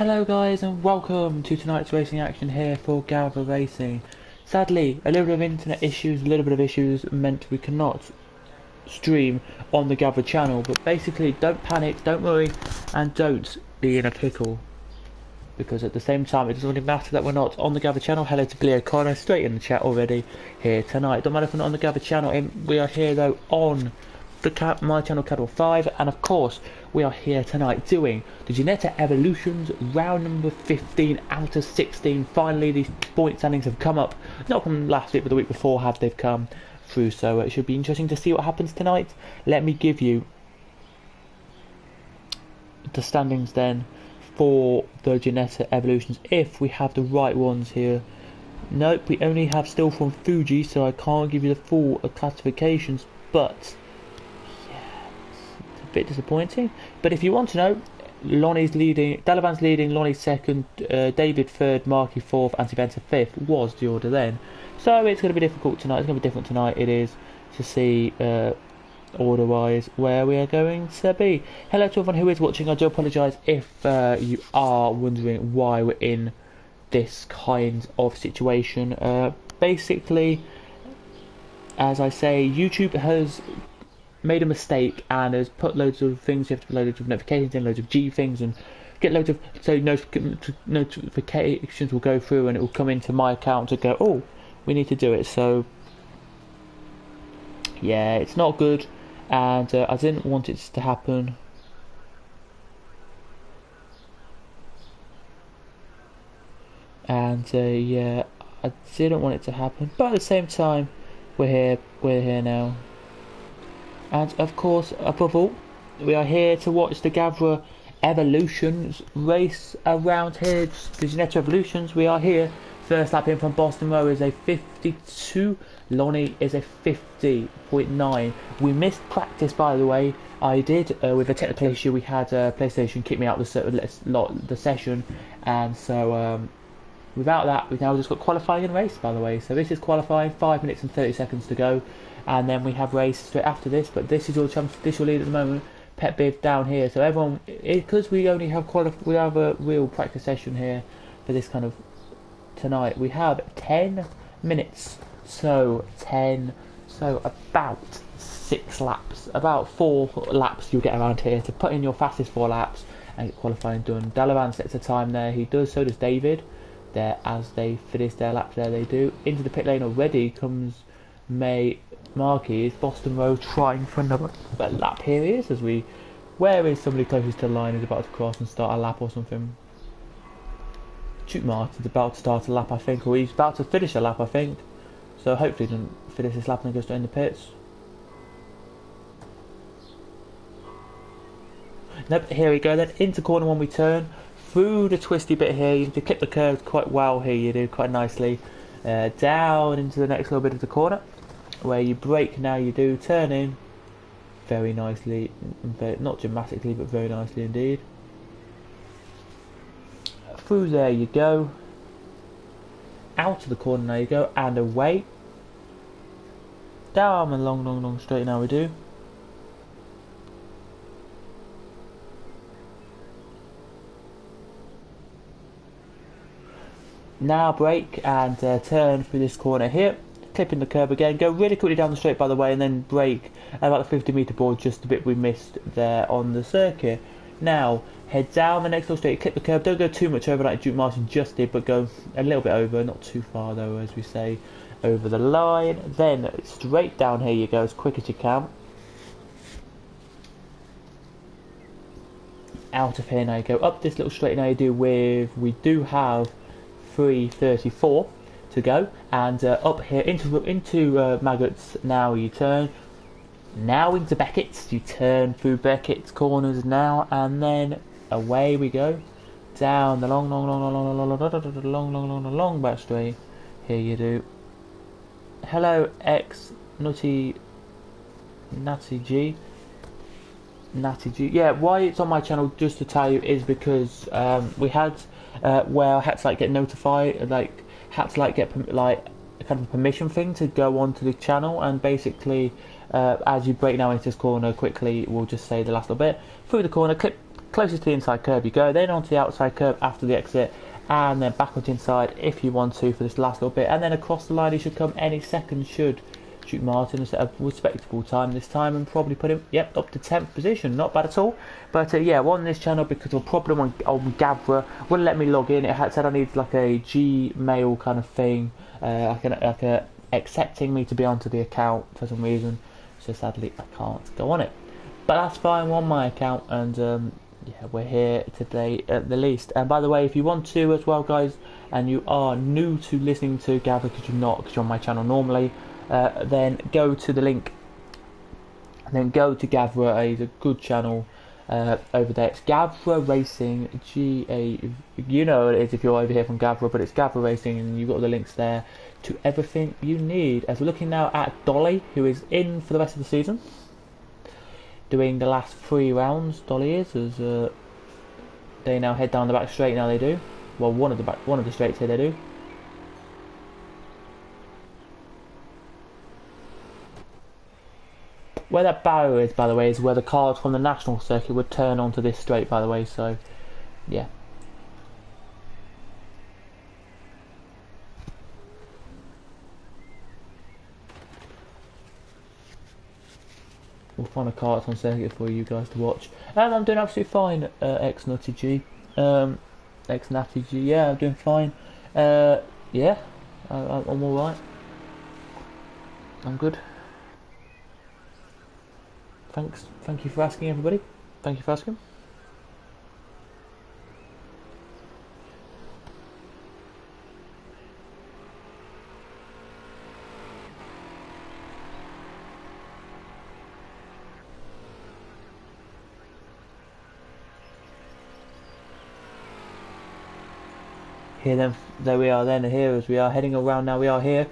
Hello guys and welcome to tonight's racing action here for Gavra Racing. Sadly, a little bit of internet issues, meant we cannot stream on the Gavra channel, but basically don't panic, don't worry, and don't be in a pickle. Because at the same time it doesn't really matter that we're not on the Gavra channel. Hello to Billy O'Connor, straight in the chat already here tonight. Don't matter if we're not on the Gavra channel, we are here though on my channel Cattle 5, and of course we are here tonight doing the Ginetta Evolutions round number 15 out of 16. Finally these point standings have come up, not from last week but the week before they've come through, so it should be interesting to see what happens tonight. Let me give you the standings then for the Ginetta Evolutions, if we have the right ones here. Nope, we only have still from Fuji, so I can't give you the full classifications, but bit disappointing. But if you want to know, Lonnie's leading, Dalavan's leading, Lonnie's second, David third, Marky fourth, and Siventa fifth was the order then. So it's going to be difficult tonight. It's going to be different tonight. It is to see order-wise where we are going to be. Hello to everyone who is watching. I do apologise if you are wondering why we're in this kind of situation. Basically, as I say, YouTube has made a mistake and has put loads of things. You have to put loads of notifications in, loads of G things, and get loads of notifications will go through and it will come into my account to go, oh, we need to do it. So yeah, it's not good, and I didn't want it to happen. And yeah, I didn't want it to happen, but at the same time, we're here now. And of course, above all, we are here to watch the Gavra Evolutions race around here. The Ginetta Evolutions, we are here. First lap in from Boston Row is a 52. Lonnie is a 50.9. We missed practice, by the way. I did, with a technical issue. We had PlayStation kick me out the session, and so without that, we've now just got qualifying and race, by the way. So this is qualifying, 5 minutes and 30 seconds to go. And then we have race straight after this, but this is your lead at the moment. Pet Biv down here, so everyone, because we only have we have a real practice session here for this kind of tonight. We have 10 minutes, so about 6 laps, about 4 laps you'll get around here to put in your fastest 4 laps and get qualifying done. Dalavan sets a time there, he does, so does David. There, as they finish their laps there, they do. Into the pit lane already comes Marky. Is Boston Road trying for another lap? Here he is, where is somebody closest to the line is about to cross and start a lap or something. Duke Martin's about to start a lap, I think, or he's about to finish a lap, I think. So hopefully he doesn't finish this lap and goes straight in the pits. Nope, here we go then, into corner 1 we turn. Through the twisty bit here, you have to clip the curves quite well here, you do, quite nicely. Down into the next little bit of the corner, where you brake now, you do, turn in very nicely, not dramatically but very nicely indeed. Through there you go, out of the corner now you go, and away. Down a long straight now we do. Now brake and turn through this corner here, clipping the curve again, go really quickly down the straight, by the way, and then brake about the 50-metre board, just a bit we missed there on the circuit. Now head down the next little straight, clip the curve, don't go too much over like Duke Martin just did, but go a little bit over, not too far though, as we say, over the line. Then straight down here you go, as quick as you can. Out of here now you go, up this little straight now you do with, we do have 3:34 to go, and up here into Maggots now you turn. Now into Beckett's, you turn through Beckett's corners now, and then away we go down the long back straight. Here you do. Hello X Natty G. Yeah, why it's on my channel, just to tell you, is because we had where I had to get notified, had to get a kind of a permission thing to go onto the channel, and basically as you break now into this corner quickly, we'll just say the last little bit through the corner, clip closest to the inside curve you go, then onto the outside curve after the exit, and then back onto the inside if you want to for this last little bit, and then across the line he should come any second. Should Duke Martin set a respectable time this time and probably put him, yep, up to 10th position. Not bad at all. But yeah, on this channel, because of a problem on Gavra, wouldn't let me log in. It had said I needed like a Gmail kind of thing, like a accepting me to be onto the account for some reason. So sadly I can't go on it. But that's fine, we're on my account, and yeah, we're here today at the least. And by the way, if you want to as well, guys, and you are new to listening to Gavra, because you're on my channel normally, then go to the link and then go to Gavra. He's a good channel over there. It's Gavra Racing, you know it is if you're over here from Gavra, but it's Gavra Racing, and you've got the links there to everything you need. As we're looking now at Dolly, who is in for the rest of the season, doing the last 3 rounds. Dolly is, as they now head down the back straight. Now they do. Well, one of the straights here they do. Where that barrier is, by the way, is where the cars from the national circuit would turn onto this straight, by the way, so yeah. We'll find a car that's on circuit for you guys to watch. And I'm doing absolutely fine, ex-Nutty G. Ex-Natty G, yeah, I'm doing fine. Yeah, I'm alright. I'm good. Thank you for asking, everybody. Thank you for asking. Here then, there we are then, here as we are heading around now, we are here.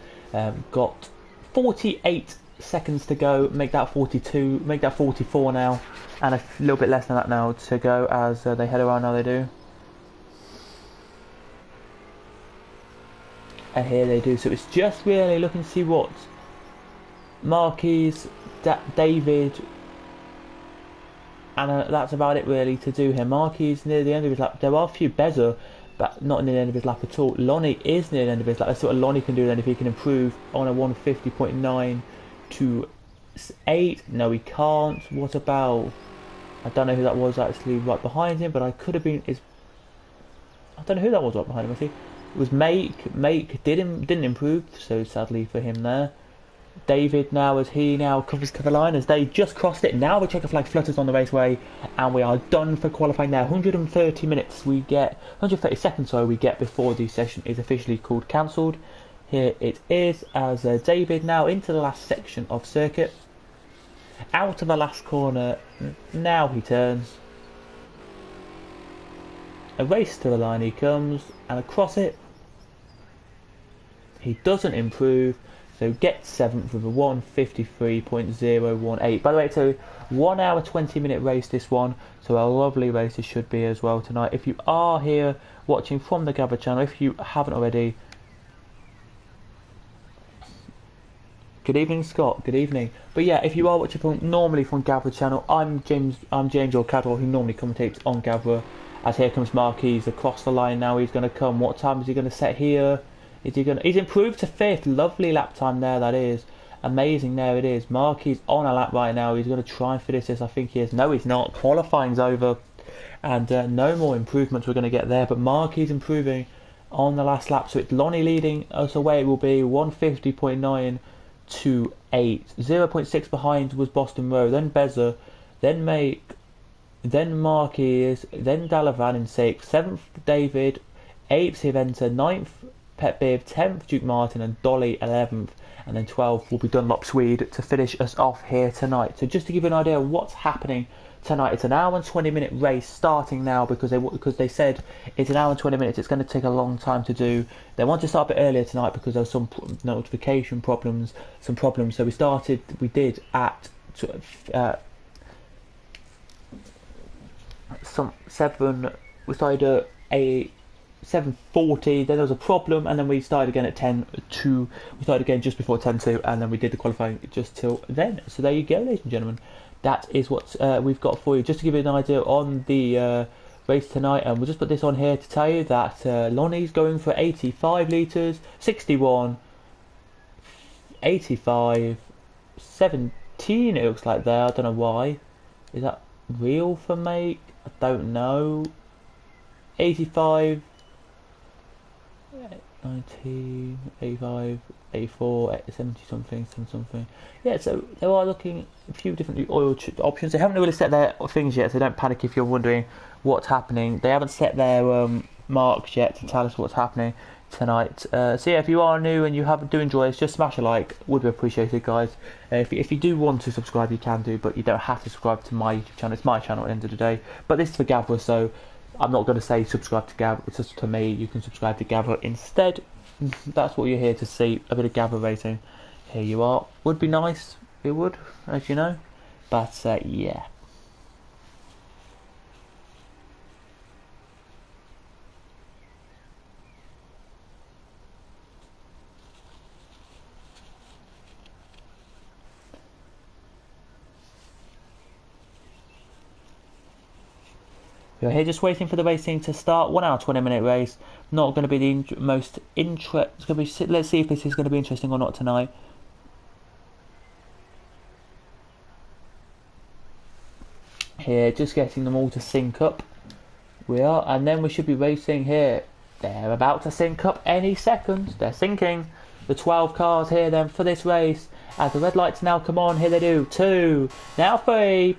Got 48 seconds to go, make that 42, make that 44 now, and a little bit less than that now to go as they head around now they do. And here they do, so it's just really looking to see what Marquis, David, and that's about it really to do here. Marquis near the end of his lap. There are a few Bezer, but not near the end of his lap at all. Lonnie is near the end of his lap. Let's see what Lonnie can do then if he can improve on a 150.9 to 8. No, he can't. What about, I don't know who that was actually right behind him, but I could have been, I don't know who that was right behind him. I think it was Make didn't improve, so sadly for him there. David now, as he now covers cover line, as they just crossed it. Now the checker flag flutters on the raceway, and we are done for qualifying now. 130 minutes we get, 130 seconds sorry we get before the session is officially called cancelled. Here it is, as David now into the last section of circuit, out of the last corner. Now he turns, a race to the line he comes, and across it he doesn't improve, so gets 7th with a 153.018. By the way, it's a 1 hour 20 minute race, this one, so a lovely race it should be as well tonight. If you are here watching from the Gavra channel, if you haven't already, good evening Scott, good evening. But yeah, if you are watching normally from Gavra channel, I'm James or Cadwell, who normally commentates on Gavra. As here comes Marquis across the line now, he's going to come. What time is he going to set here? Is he going to, he's improved to 5th, lovely lap time there, that is. Amazing, there it is. Marquis on a lap right now, he's going to try and finish this, I think he is. No, he's not. Qualifying's over, and no more improvements we're going to get there, but Marquis improving on the last lap, so it's Lonnie leading us away. It will be 150.9 to 8. 0.6 behind was Boston Row, then Bezer, then Make, then Marquis, then Dalavan in 6th, 7th David, 8th Hiventa, 9th Pet Biv, 10th Duke Martin, and Dolly 11th, and then 12th will be Dunlop Swede to finish us off here tonight. So just to give you an idea of what's happening tonight, it's an hour and 20 minute race starting now, because they said it's an hour and 20 minutes. It's going to take a long time to do. They want to start a bit earlier tonight because there were some notification problems, so we did at some 7. We started at 7:40. Then there was a problem, and then we started again at 10:02. We started again just before 10:02, and then we did the qualifying just till then. So there you go, ladies and gentlemen. That is what we've got for you. Just to give you an idea on the race tonight, and we'll just put this on here to tell you that Lonnie's going for 85 litres, 61, 85, 17. It looks like there. I don't know why. Is that real for make? I don't know. 85. 19, 85, 84, 70 something, 70 something. Yeah, so they are looking a few different oil options. They haven't really set their things yet, so don't panic if you're wondering what's happening. They haven't set their marks yet to tell us what's happening tonight. So yeah, if you are new and you do enjoy this, just smash a like. Would be appreciated, guys. If you do want to subscribe, you can do, but you don't have to subscribe to my YouTube channel. It's my channel at the end of the day. But this is for Gavra, so I'm not going to say subscribe to Gavra. It's just to me. You can subscribe to Gavra instead. That's what you're here to see. A bit of Gavra racing. Here you are. Would be nice. It would, as you know. But yeah. We're here just waiting for the racing to start. 1 hour 20-minute race. Not going to be the most interesting. Let's see if this is going to be interesting or not tonight. Here, just getting them all to sync up. We are, and then we should be racing here. They're about to sync up any second. They're syncing. The 12 cars here then for this race. As the red lights now come on, here they do. 2, now 3.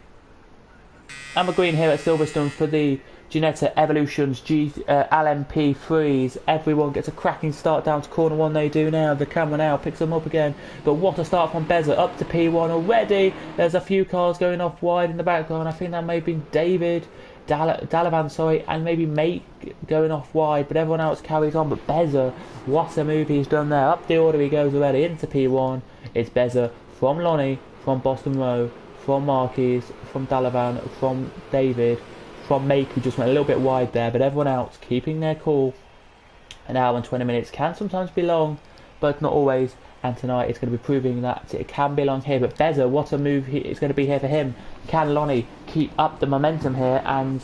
And we're green here at Silverstone for the Ginetta Evolutions LMP3s. Everyone gets a cracking start down to corner 1. They do now. The camera now picks them up again. But what a start from Beza up to P1 already. There's a few cars going off wide in the background. I think that may have been David, Dalavan, sorry, and maybe Mate going off wide. But everyone else carries on. But Beza, what a move he's done there. Up the order he goes already into P1. It's Beza from Lonnie, from Boston Row, from Marquez, from Dalavan, from David, from Make, who just went a little bit wide there, but everyone else keeping their cool. An hour and 20 minutes can sometimes be long, but not always, and tonight it's going to be proving that it can be long here. But Beza, what a move it's going to be here for him. Can Lonnie keep up the momentum here and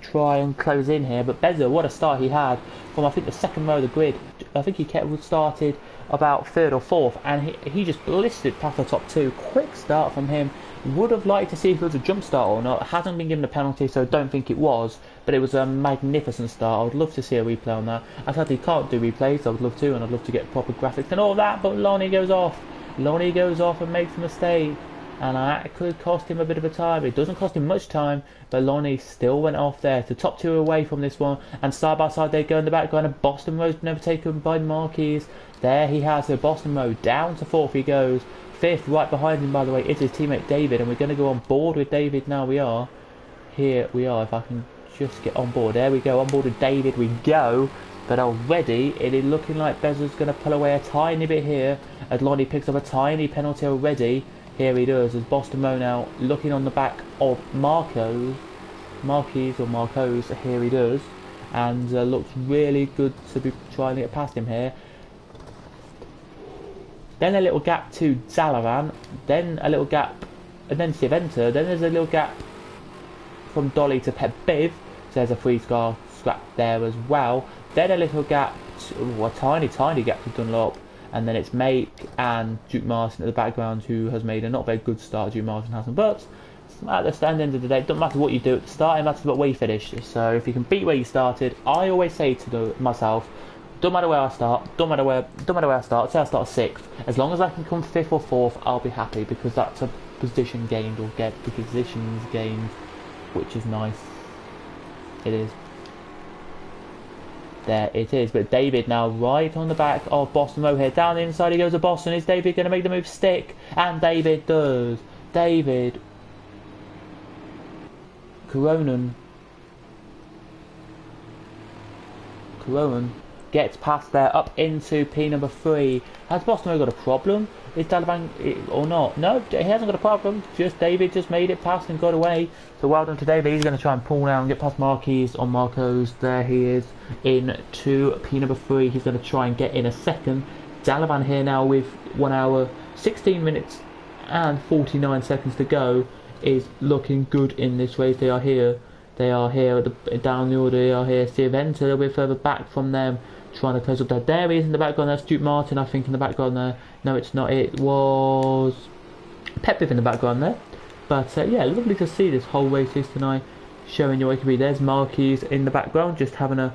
try and close in here? But Beza, what a start he had from, I think, the second row of the grid. I think he started about 3rd or 4th, and he just blistered past the top 2. Quick start from him. Would have liked to see if it was a jump start or not. Hasn't been given a penalty, so don't think it was, but it was a magnificent start. I would love to see a replay on that. I sadly can't do replays. I would love to, and I'd love to get proper graphics and all that, but Lonnie goes off. Lonnie goes off and makes a mistake, and that could cost him a bit of a time. It doesn't cost him much time, but Lonnie still went off there. The top 2 away from this one, and side by side they go in the background, and Boston Road's been overtaken by Marquez. There he has the Boston Road down to 4th he goes. 5th, right behind him, by the way, is his teammate David, and we're going to go on board with David now. Here we are, if I can just get on board. There we go, on board with David we go. But already, it is looking like Beza's going to pull away a tiny bit here, as Lonnie picks up a tiny penalty already. Here he does, as Boston Mo now looking on the back of Marquez, here he does. And looks really good to be trying to get past him here. Then a little gap to Zalavan, then a little gap, and then Siventa, then there's a little gap from Dolly to Pep Biv, so there's a 3-star scrap there as well. Then a little gap, a tiny gap to Dunlop, and then it's Make and Duke Martin at the background, who has made a not very good start. Duke Martin hasn't, but at the end of the day, it doesn't matter what you do at the start, it matters about where you finish. So if you can beat where you started, I always say to myself, don't matter where I start, don't matter where I start, say I start 6th, as long as I can come 5th or 4th, I'll be happy, because that's a position gained, or get the positions gained, which is nice. It is. There it is, but David now right on the back of Boston Row here, down the inside he goes to Boston. Is David going to make the move stick? And David does. David Coronan gets past there, up into P number 3. Has Boston got a problem? Is Dalavan or not? No, he hasn't got a problem. Just David just made it past and got away. So well done to David. He's going to try and pull down and get past Marquez on Marco's. There he is into P number 3. He's going to try and get in a second. Dalavan here now with 1 hour, 16 minutes and 49 seconds to go is looking good in this race. They are here. They are here down the order. They are here. Silverstone a little bit further back from them, trying to close up there. There he is in the background. That's Duke Martin, I think, in the background there. No, it's not. It was Pep in the background there. But yeah, lovely to see this whole race is tonight, showing you what it could be. There's Marquez in the background, just having a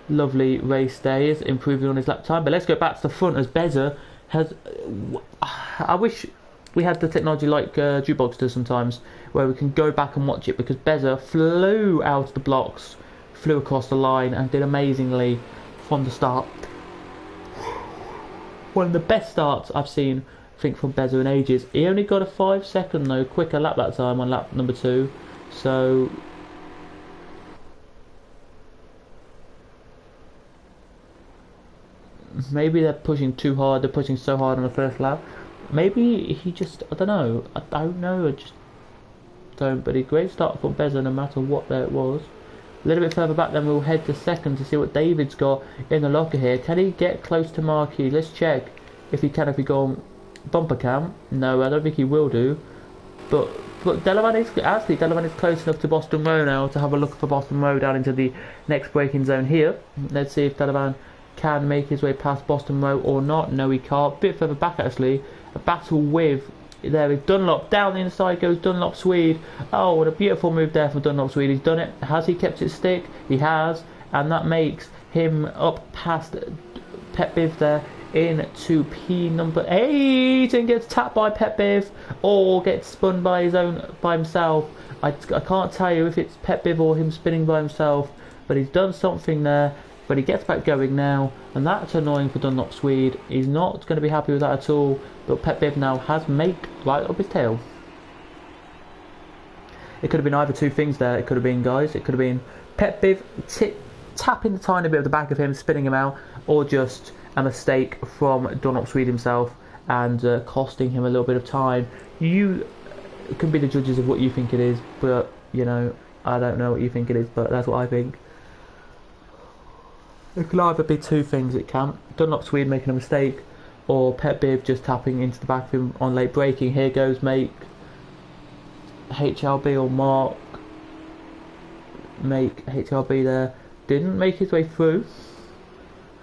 lovely race there. He is improving on his lap time. But let's go back to the front as Beza has. I wish we had the technology like Jukebox does sometimes, where we can go back and watch it, because Beza flew out of the blocks, flew across the line and did amazingly from the start. One of the best starts I've seen, I think, from Beza in ages. He only got a 5-second though quicker lap that time on lap number 2, so maybe they're pushing too hard. They're pushing so hard on the first lap. Maybe he just, I don't know. I just don't. But a great start for Beza, no matter what there it was. A little bit further back, then we'll head to second to see what David's got in the locker here. Can he get close to Marquis? Let's check if he can. If we go on bumper cam, no, I don't think he will do. But Delavan is close enough to Boston Row now to have a look for Boston Row down into the next braking zone here. Let's see if Delavan can make his way past Boston Row or not. No, he can't. Bit further back actually. A battle with, there is Dunlop. Down the inside goes Dunlop Swede. Oh, what a beautiful move there for Dunlop Swede. He's done it. Has he kept his stick? He has. And that makes him up past Pet Biv there into P number 8 and gets tapped by Pet Biv or gets spun by himself. I can't tell you if it's Pet Biv or him spinning by himself, but he's done something there. But he gets back going now, and that's annoying for Dunlop Swede. He's not going to be happy with that at all. But Pet Biv now has Make right up his tail. It could have been either two things there. It could have been, guys, it could have been Pet Biv tapping the tiny bit of the back of him, spinning him out, or just a mistake from Dunlop Swede himself and costing him a little bit of time. You can be the judges of what you think it is, but, you know, I don't know what you think it is, but that's what I think. It could either be two things. It can Dunlop Swede making a mistake, or Pet Biv just tapping into the back of him on late braking. Here goes Make HLB or Mark. Make HLB there. Didn't make his way through,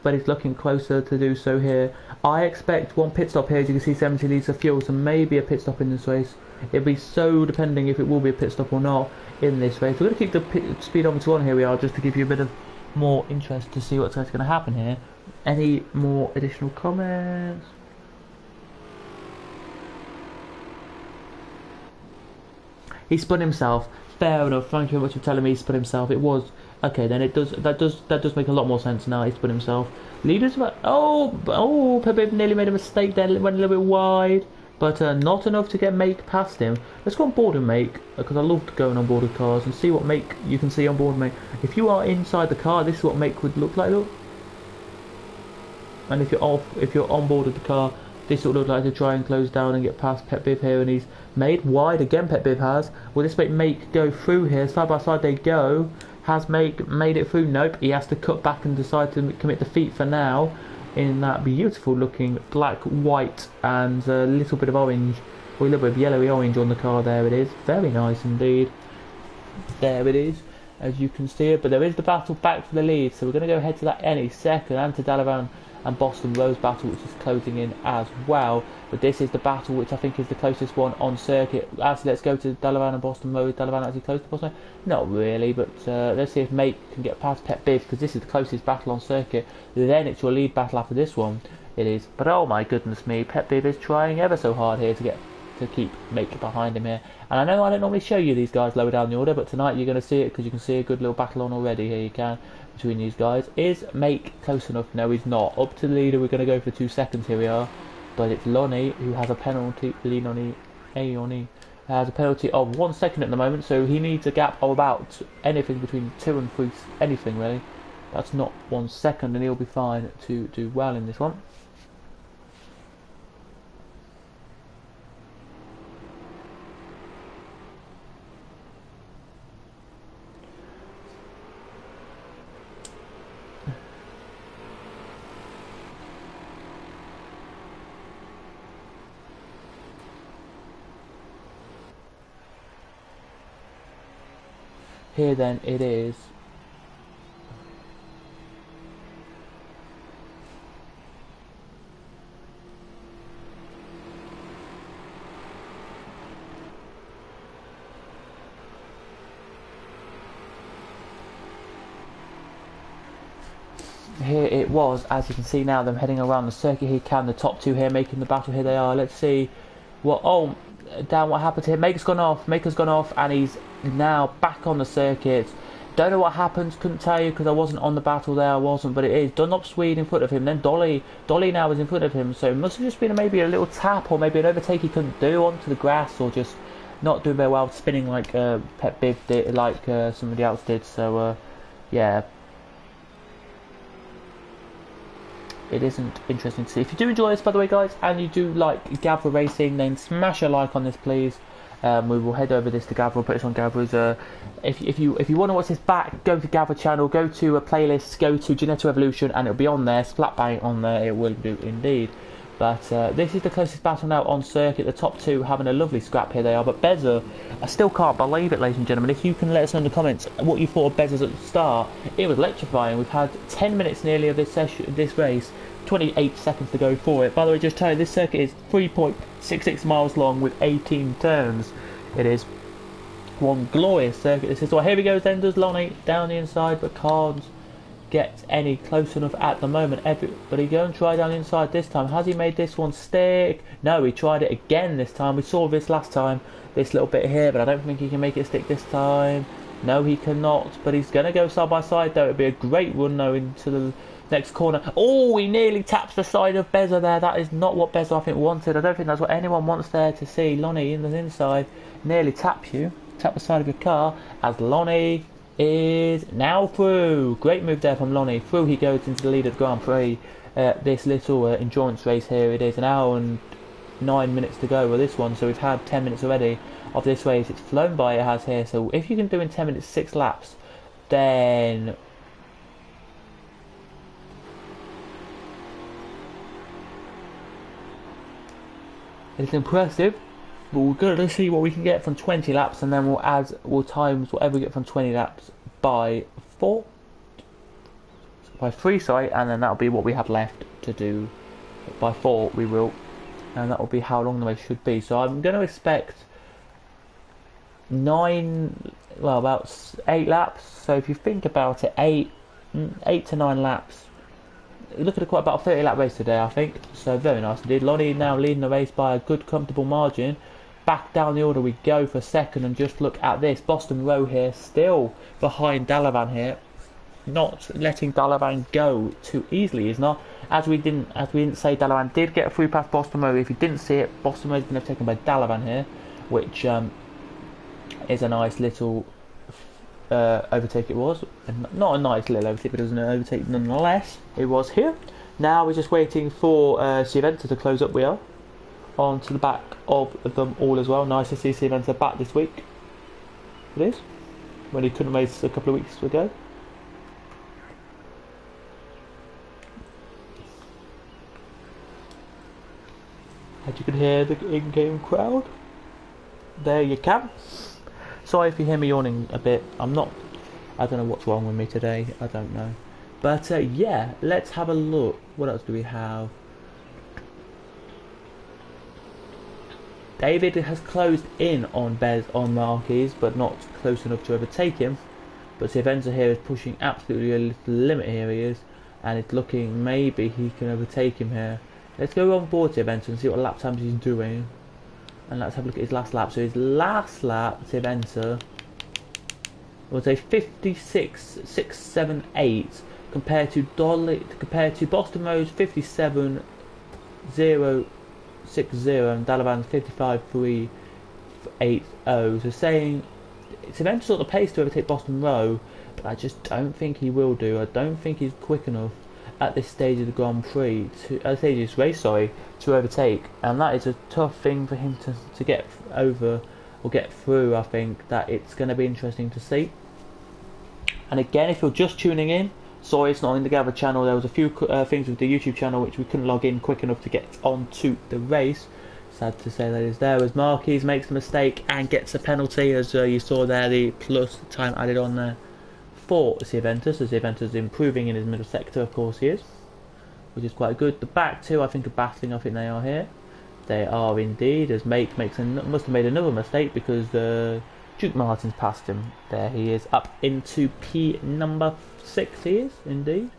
but he's looking closer to do so here. I expect one pit stop here. As you can see, 70 litres of fuel, so maybe a pit stop in this race. It'll be so depending if it will be a pit stop or not in this race. We're going to keep the speedometer on. Here we are, just to give you a bit of more interest to see what's going to happen here. Any more additional comments? He spun himself. Fair enough. Thank you very much for telling me he spun himself. It was okay. Then that does make a lot more sense now. He spun himself. Leaders about Pep Biv nearly made a mistake there. Went a little bit wide, but not enough to get Make past him. Let's go on board and Make, because I love going on board of cars and see what Make you can see on board Make. If you are inside the car, this is what Make would look like. Look. And if you're on board of the car, this would look like to try and close down and get past Pet Biv here, and he's made wide again. Pet Biv has. Will this Make go through here? Side by side they go. Has Make made it through? Nope. He has to cut back and decide to commit defeat for now in that beautiful looking black, white and a little bit of orange, or a little bit of yellowy orange on the car. There it is. Very nice indeed. There it is, as you can see it. But there is the battle back for the lead, so we're going to go ahead to that any second, and to Dalavan and Boston Row's battle, which is closing in as well. But this is the battle which I think is the closest one on circuit. Actually, let's go to Dalavan and Boston Row. Is Dalavan actually close to Boston? Not really, but let's see if Make can get past Pet Biv, because this is the closest battle on circuit. Then it's your lead battle after this one. It is. But oh my goodness me, Pet Biv is trying ever so hard here to keep Make behind him here. And I know I don't normally show you these guys lower down the order, but tonight you're going to see it, because you can see a good little battle on already. Here you can. Between these guys. Is Make close enough? No, he's not. Up to the leader, we're going to go for 2 seconds. Here we are. But it's Lonnie who has a penalty. Lonnie has a penalty of 1 second at the moment, so he needs a gap of about anything between 2 and 3, anything really. That's not 1 second, and he'll be fine to do well in this one. Here then it is. Here it was, as you can see now, them heading around the circuit here. The top two here making the battle. Here they are. Let's see what. Oh, down. What happened here? Maker's gone off, and he's now back on the circuit. Don't know what happened. Couldn't tell you because I wasn't on the battle there. I wasn't, but it is Dunlop Swede in front of him. Then Dolly now is in front of him. So it must have just been maybe a little tap or maybe an overtake he couldn't do onto the grass, or just not doing very well, spinning like Pep Biv did, like somebody else did. So yeah. It isn't interesting to see. If you do enjoy this, by the way, guys, and you do like Gavra racing, then smash a like on this, please. We will head over this to Gavra, put this on Gavra's. If you want to watch this back, go to Gavra channel, go to a playlist, go to Ginetta Evolution, and it'll be on there, flat bang on there. It will do indeed. But this is the closest battle now on circuit. The top two having a lovely scrap here they are. But Beza, I still can't believe it, ladies and gentlemen. If you can let us know in the comments what you thought of Beza's at the start, it was electrifying. We've had 10 minutes nearly of this session, this race, 28 seconds to go for it. By the way, just tell you, this circuit is 3.66 miles long with 18 turns. It is one glorious circuit. This is well. Here we go. Then does Lonnie down the inside, but can't get any close enough at the moment. But he go and try down the inside this time. Has he made this one stick? No, he tried it again this time. We saw this last time, this little bit here, but I don't think he can make it stick this time. No, he cannot, but he's going to go side by side though. It'd be a great run though into the next corner. Oh, he nearly taps the side of Beza there. That is not what Beza, I think, wanted. I don't think that's what anyone wants there to see. Lonnie in the inside nearly tap you. Tap the side of your car as Lonnie is now through. Great move there from Lonnie. Through he goes into the lead of Grand Prix. This little endurance race here. It is an hour and 9 minutes to go with this one. So we've had 10 minutes already of this race. It's flown by, it has here. So if you can do in 10 minutes 6 laps, then it's impressive. But we're going to see what we can get from 20 laps, and then we'll times whatever we get from 20 laps by 3, sorry, and then that'll be what we have left to do by 4. We will, and that will be how long the race should be. So I'm going to expect about 8 laps. So if you think about it, 8 to 9 laps. You're looking at quite about a 30 lap race today, I think. So very nice indeed. Lonnie now leading the race by a good comfortable margin. Back down the order we go for second, and just look at this. Boston Row here, still behind Dalavan here. Not letting Dalavan go too easily, is not. As we didn't say, Dalavan did get a free pass Boston Row. If you didn't see it, Boston Row has been taken by Dalavan here, which is a nice little overtake it was. Not a nice little overtake, but it was an overtake nonetheless. It was here. Now we're just waiting for Silverstone to close up. We are on to the back of them all as well. Nice to see Silverstone back this week. It is, when he couldn't race a couple of weeks ago. As you can hear the in-game crowd. There you can. Sorry if you hear me yawning a bit. I don't know what's wrong with me today. I don't know. But yeah, let's have a look. What else do we have? David has closed in on Marquez, but not close enough to overtake him. But Silverstone here is pushing absolutely a little limit. Here he is, and it's looking maybe he can overtake him here. Let's go on board Silverstone and see what lap times he's doing. And let's have a look at his last lap. So his last lap, Silverstone, was a 56.678 compared to Boston Road's 57.060 and Dalavan's 55.380. So saying Juventus got the pace to overtake Boston Row, but I just don't think he will do. I don't think he's quick enough at this stage of the Grand Prix, at this stage of this race, sorry, to overtake. And that is a tough thing for him to get over or get through. I think that it's going to be interesting to see. And again, if you're just tuning in, sorry it's not in the Gavra channel. There was a few things with the YouTube channel which we couldn't log in quick enough to get onto the race. Sad to say that is there as Marquez makes a mistake and gets a penalty, as you saw there, the plus time added on there for Juventus, as Juventus is improving in his middle sector, of course he is, which is quite good. The back two I think are battling, I think they are here. They are indeed, as Make must have made another mistake because Duke Martin's passed him. There he is, up into P number 6 he is, indeed.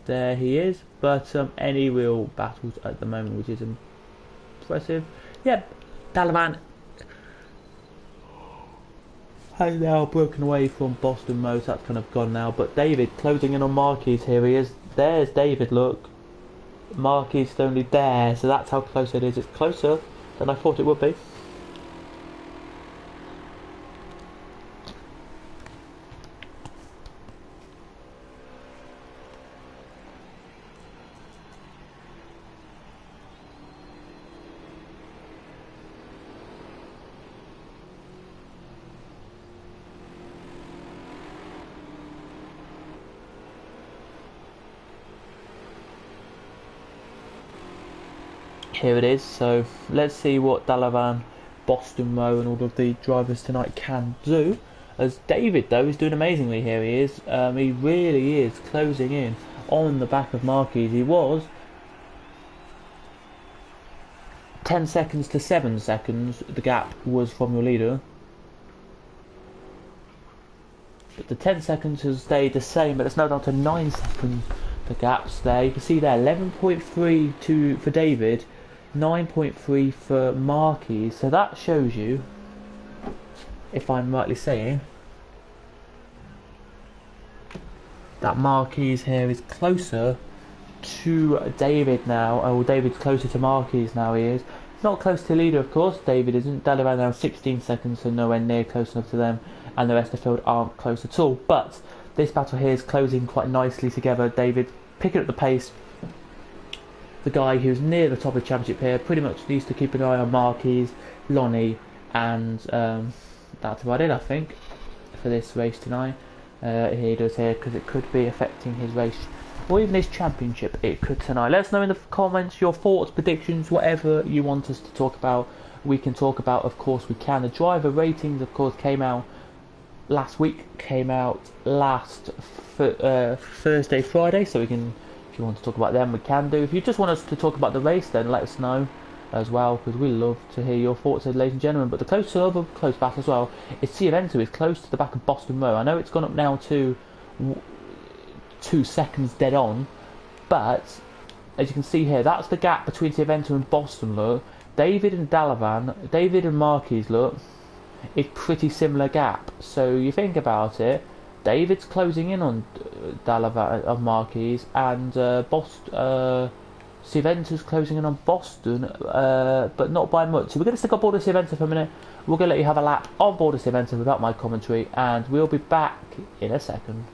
There he is, but any real battles at the moment, which is impressive. Yeah, Dalavan has now broken away from Boston Most, that's kind of gone now, but David closing in on Marquez, here he is. There's David, look. Marquez is only there, so that's how close it is. It's closer than I thought it would be. Here it is, so let's see what Dalavan, Boston Row and all of the drivers tonight can do. As David though is doing amazingly, here he is. He really is closing in on the back of Marquez. He was 10 seconds to 7 seconds, the gap was from your leader. But the 10 seconds has stayed the same, but it's now down to 9 seconds, the gaps there. You can see there, 11.3 for David, 9.3 for Marquez, so that shows you, if I'm rightly saying, that Marquez here is closer to David now. Oh, David's closer to Marquez now, he is. Not close to leader, of course, David isn't. Dalavan now 16 seconds, so nowhere near close enough to them, and the rest of the field aren't close at all. But this battle here is closing quite nicely together. David picking up the pace. The guy who's near the top of the championship here pretty much needs to keep an eye on Marquez, Lonnie, and that's about it, I think, for this race tonight. He does here, because it could be affecting his race, or even his championship, it could tonight. Let us know in the comments your thoughts, predictions, whatever you want us to talk about. We can talk about, of course we can. The driver ratings, of course, came out last week, came out last Thursday, Friday, so we can, if you want to talk about them, we can do. If you just want us to talk about the race, then let us know as well, because we love to hear your thoughts, ladies and gentlemen. But the close back as well is Silverstone is close to the back of Boston Row. I know it's gone up now to 2 seconds dead on, but as you can see here, that's the gap between Silverstone and Boston. Look, David and Dalavan, David and Marquez, look, it's pretty similar gap. So you think about it, David's closing in on Dalavan of Marquez, and Silverstone's closing in on Boston, but not by much. So we're going to stick on board of Silverstone for a minute. We're going to let you have a lap on board of Silverstone without my commentary, and we'll be back in a second.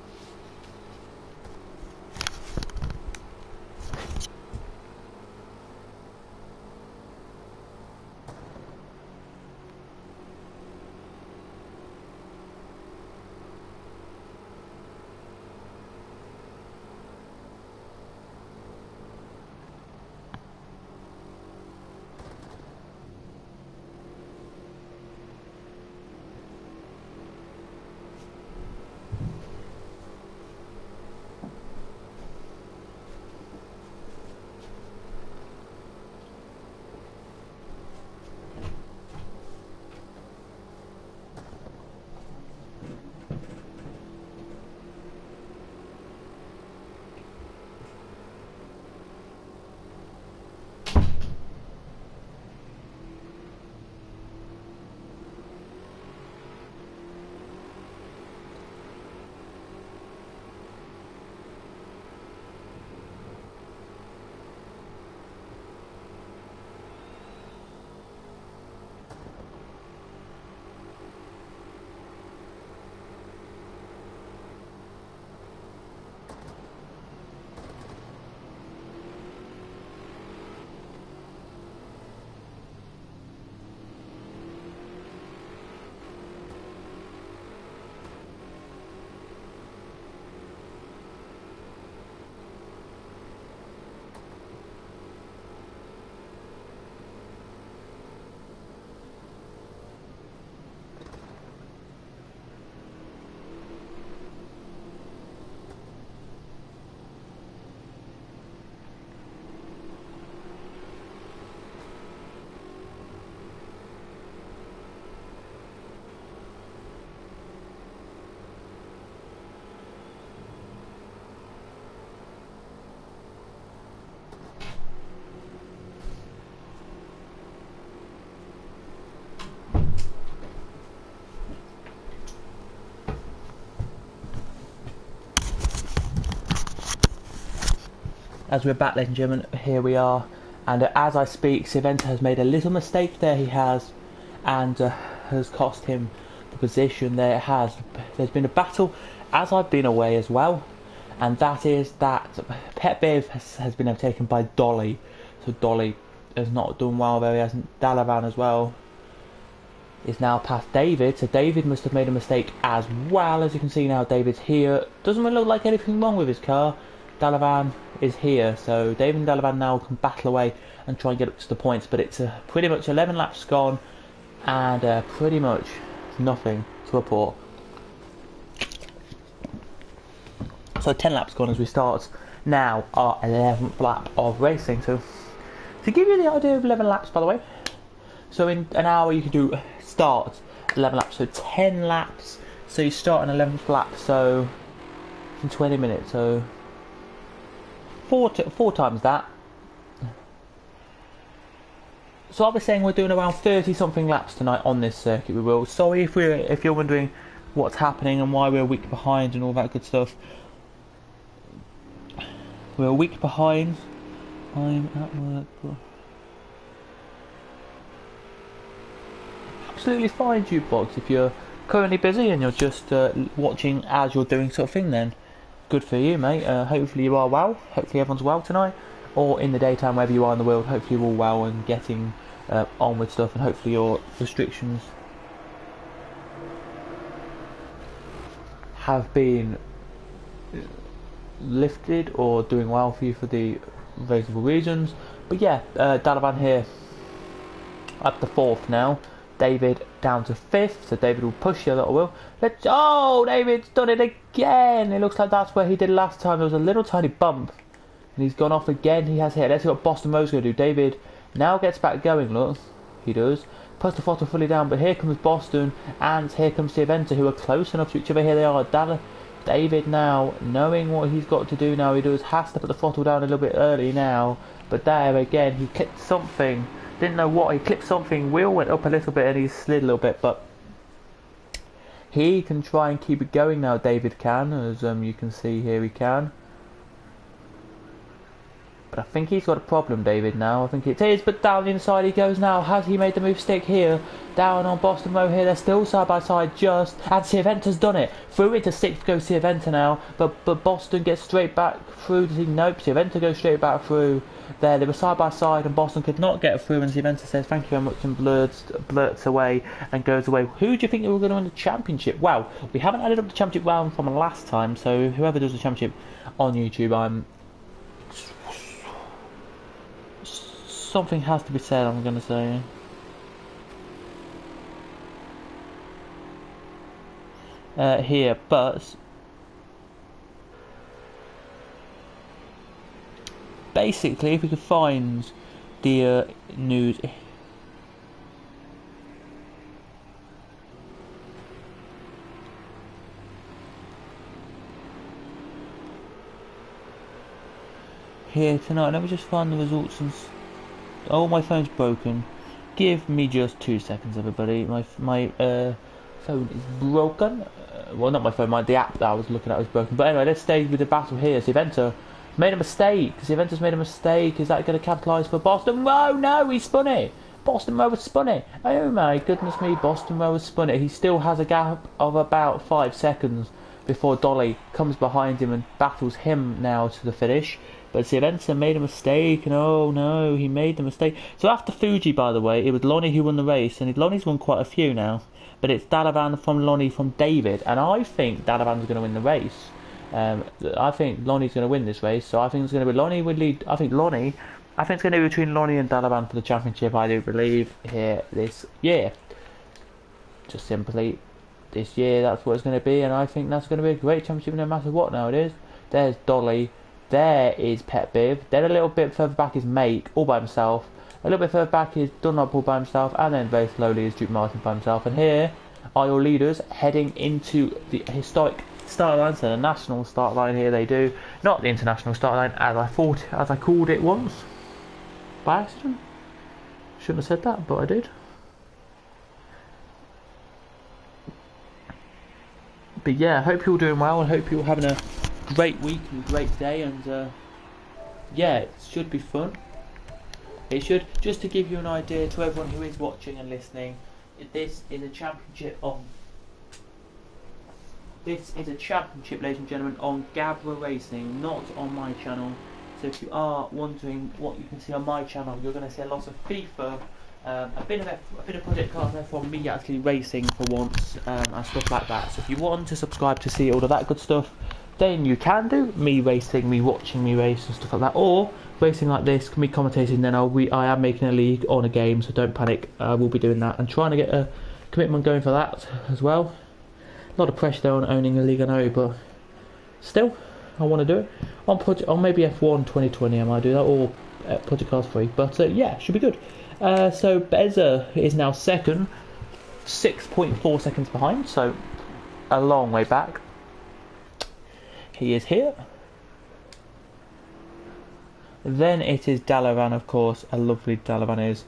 As we're back, ladies and gentlemen, here we are. And as I speak, Silventa has made a little mistake there, he has, and has cost him the position there. It has. There's been a battle as I've been away as well, and that is that Pet Biv has been overtaken by Dolly. So Dolly has not done well there, he hasn't. Dalavan as well is now past David, so David must have made a mistake as well. As you can see now, David's here. Doesn't really look like anything wrong with his car. Dalavan is here, so David and Dalavan now can battle away and try and get up to the points, but it's pretty much 11 laps gone and pretty much nothing to report. So 10 laps gone as we start now our 11th lap of racing. So to give you the idea of 11 laps, by the way, so in an hour you can do start 11 laps, so 10 laps, so you start an 11th lap, so in 20 minutes, so four times that. So I was saying we're doing around 30 something laps tonight on this circuit. We will. Sorry if you're wondering what's happening and why we're a week behind and all that good stuff. We're a week behind. I'm at work. Absolutely fine, jukebox. If you're currently busy and you're just watching as you're doing sort of thing, then good for you, mate. Hopefully you are well. Hopefully everyone's well tonight, or in the daytime, wherever you are in the world. Hopefully you're all well and getting on with stuff, and hopefully your restrictions have been lifted or doing well for you for the reasonable reasons. But yeah, Dalavan here up to 4th now. David down to 5th, so David will push you a little will. Oh, David's done it again. It looks like that's where he did last time. There was a little tiny bump and he's gone off again. He has hit. Let's see what Boston Rowe's going to do. David now gets back going, look. He does. Puts the throttle fully down, but here comes Boston and here comes Silventa, who are close enough to each other. Here they are. David now, knowing what he's got to do now, he has to put the throttle down a little bit early now. But there again, he clipped something. Didn't know what, he clipped something, wheel went up a little bit and he slid a little bit, but he can try and keep it going now, David can, as you can see here he can. But I think he's got a problem, David, now. I think it is, but down the inside he goes now. Has he made the move stick here? Down on Boston Rowe here, they're still side by side just, and Silventa's done it. Through into 6th goes Silventa now, but Boston gets straight back through. Does he? Nope, Silventa goes straight back through. There, they were side by side and Boston could not get through, and Silventa says thank you very much and blurts away and goes away. Who do you think were going to win the championship? Well, we haven't added up the championship round from last time, so whoever does the championship on YouTube, something has to be said, I'm going to say. Here, but basically, if we could find the news. Here tonight, let me just find the results and. Oh, my phone's broken. Give me just 2 seconds, everybody. My phone is broken. Well, not my phone, the app that I was looking at was broken. But anyway, let's stay with the battle here. Silventa made a mistake. Silventa's made a mistake. Is that going to capitalise for Boston? Oh, no, he spun it. Boston Rowe has spun it. Oh, my goodness me, Boston Rowe has spun it. He still has a gap of about 5 seconds before Dolly comes behind him and battles him now to the finish. But Silventa made a mistake, and oh no, he made the mistake. So after Fuji, by the way, it was Lonnie who won the race, and Lonnie's won quite a few now. But it's Dalavan from Lonnie from David, and I think Dalavan's going to win the race. I think Lonnie's going to win this race, so I think it's going to be Lonnie would lead. I think it's going to be between Lonnie and Dalavan for the championship, I do believe, here this year. Just simply, this year, that's what it's going to be, and I think that's going to be a great championship no matter what now it is. There's Dolly. There is Pet Biv. Then a little bit further back is Make, all by himself. A little bit further back is Dunlop all by himself. And then very slowly is Duke Martin by himself. And here are your leaders heading into the historic start line. So the national start line here they do. Not the international start line as I called it once. By accident. Shouldn't have said that, but I did. But yeah, hope you're all doing well and hope you're having a great week and great day, and yeah, it should be fun. It should, just to give you an idea to everyone who is watching and listening, this is a championship, ladies and gentlemen, on Gavra Racing, not on my channel. So if you are wondering what you can see on my channel, you're going to see a lot of FIFA, a bit of Project Cars there from me actually racing for once, and stuff like that. So if you want to subscribe to see all of that good stuff, then you can do me racing, me watching me race and stuff like that, or racing like this, me commentating. Then I am making a league on a game, so don't panic. I will be doing that and trying to get a commitment going for that as well. A lot of pressure there on owning a league, I know, but still, I want to do it. On maybe F1 2020 I might do that, or Project Cars 3, but yeah, should be good. So Beza is now second, 6.4 seconds behind, so a long way back. He is here. Then it is Dalaran, of course. A lovely Dalaran is.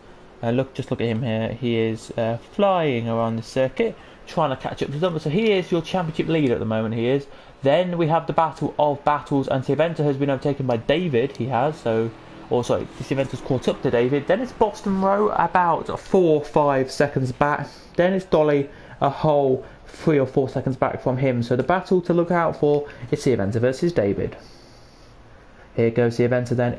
Just look at him here. He is flying around the circuit, trying to catch up to them. So he is your championship leader at the moment. He is. Then we have the battle of battles, and Silverstone has been overtaken by David. He has. So, or sorry, Silverstone's caught up to David. Then it's Boston Row about 4 or 5 seconds back. Then it's Dolly a whole 3 or 4 seconds back from him. So the battle to look out for is Silverstone versus David. Here goes the eventer then.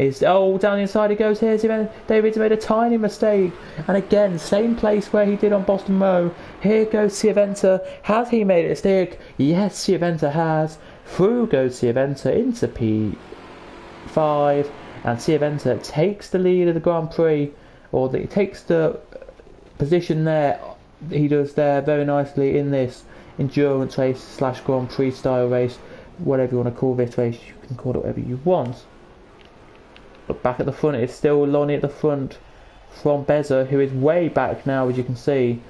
Down the inside he goes. Here's the eventer. David's made a tiny mistake. And again, same place where he did on Boston Row. Here goes the eventer. Has he made a mistake? Yes, the eventer has. Through goes the eventer into P5. And the eventer takes the lead of the Grand Prix. Or takes the position there. He does there very nicely in this endurance race / Grand Prix style race. Whatever you want to call this race, you can call it whatever you want. But back at the front, it's still Lonnie at the front from Beza, who is way back now, as you can see.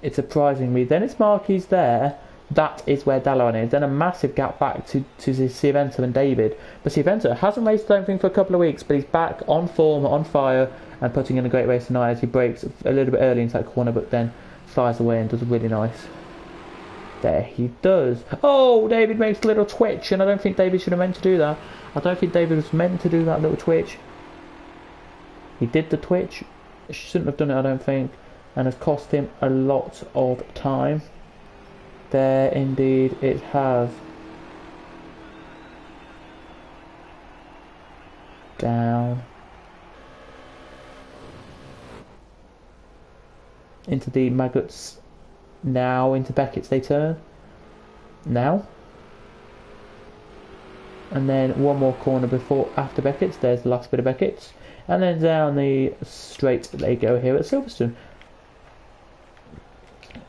It's surprising me. Then it's Marquis there. That is where Dalaran is. Then a massive gap back to Silverstone and David. But Silverstone hasn't raced anything for a couple of weeks, but he's back on form, on fire, and putting in a great race tonight as he breaks a little bit early into that corner, but then flies away and does really nice. There he does. Oh, David makes a little twitch, and I don't think David should have meant to do that. I don't think David was meant to do that little twitch. He did the twitch. He shouldn't have done it, I don't think, and has cost him a lot of time. There, indeed, it has. Down. Into the maggots. Now into Beckett's they turn. Now. And then one more corner after Beckett's. There's the last bit of Beckett's. And then down the straight they go here at Silverstone.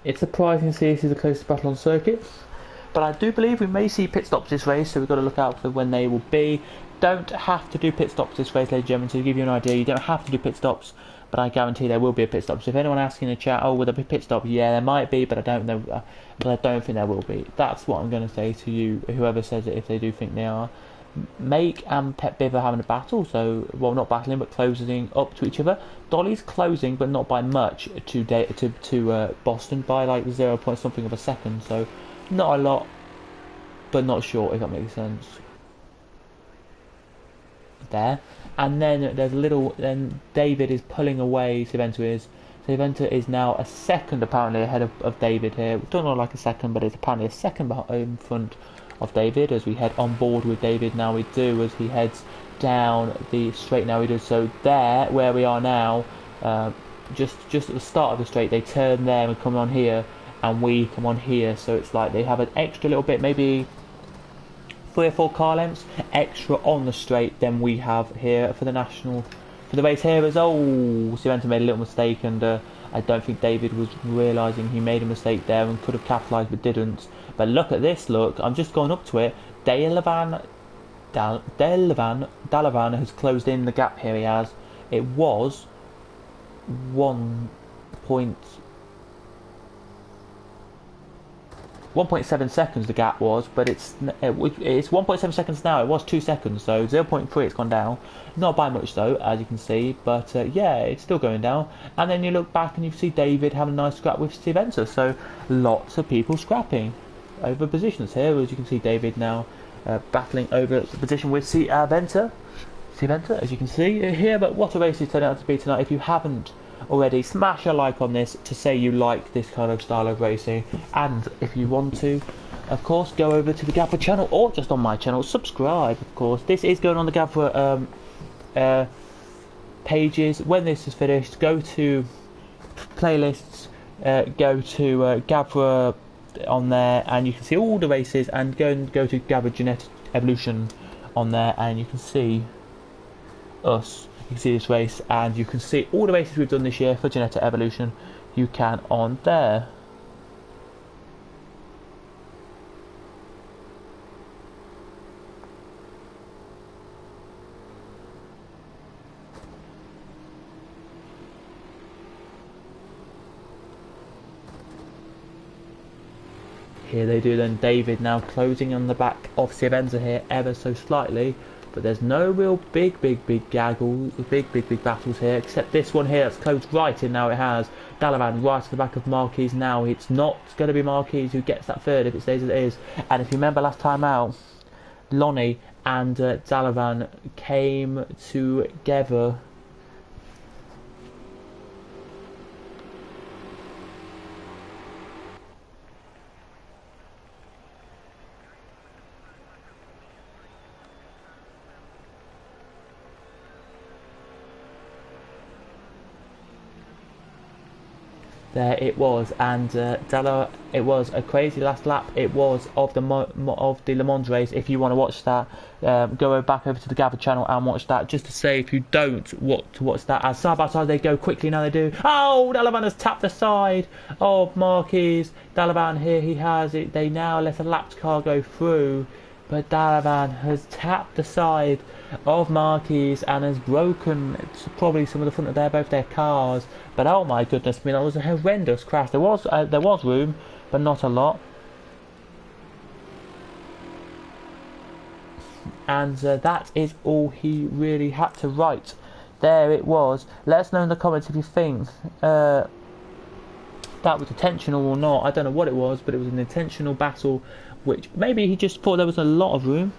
It's surprising to see this is the closest battle on circuit. But I do believe we may see pit stops this race, so we've got to look out for when they will be. Don't have to do pit stops this race, ladies and gentlemen, to give you an idea. You don't have to do pit stops, but I guarantee there will be a pit stop. So if anyone asking in the chat, oh, will there be pit stop? Yeah, there might be, but I don't know. But I don't think there will be. That's what I'm going to say to you, whoever says it, if they do think they are. Make and Pet Biv are having a battle, so, well, not battling, but closing up to each other. Dolly's closing, but not by much, to Boston, by like 0 point something of a second, so not a lot, but not short, if that makes sense. There. And then there's a little, then David is pulling away, Silverstone is now a second apparently ahead of David here. Don't know like a second, but it's apparently a second in front of David as we head on board with David. Now we do, as he heads down the straight. Now we do. So there, where we are now, just at the start of the straight, they turn there and come on here, and we come on here. So it's like they have an extra little bit, maybe 3 or 4 car lengths extra on the straight than we have here for the race here. As Silverstone made a little mistake, and I don't think David was realising he made a mistake there and could have capitalised but didn't. But look at this, look, I'm just going up to it. Dalaran has closed in the gap here, he has. It was 1.7 seconds the gap was, but it's 1.7 seconds now. It was 2 seconds, so 0.3 it's gone down. Not by much though, as you can see, but yeah, it's still going down. And then you look back and you see David having a nice scrap with Silverstone, so lots of people scrapping over positions here, as you can see David now battling over the position with Venta, as you can see here. But what a race it's turned out to be tonight. If you haven't already, smash a like on this to say you like this kind of style of racing, and if you want to, of course, go over to the Gavra channel or just on my channel, subscribe. Of course, this is going on the Gavra pages. When this is finished, go to playlists, go to Gavra on there, and you can see all the races, and go to Gavra Ginetta Evolution on there, and you can see us. You can see this race, and you can see all the races we've done this year for Ginetta Evolution. You can on there. Here they do then. David now closing on the back of Siervenza here ever so slightly, but there's no real big battles here, except this one here that's closed right in now. It has Dalavan right at the back of Marquez now. It's not going to be Marquez who gets that third if it stays as it is. And if you remember last time out, Lonnie and Dalavan came together. There it was, and it was a crazy last lap. It was of the Le Mans race. If you want to watch that, go back over to the Gavra channel and watch that. Just to say, if you don't want to watch that, as side by side they go quickly now. They do. Oh, Dalavan has tapped the side of Marquez. Dalavan here, he has it. They now let a lapped car go through, but Dalavan has tapped the side of Marquez and has broken probably some of the front of both their cars. But oh my goodness me, that was a horrendous crash. There was room, but not a lot. And that is all he really had to write. There it was. Let us know in the comments if you think that was intentional or not. I don't know what it was, but it was an intentional battle, which maybe he just thought there was a lot of room.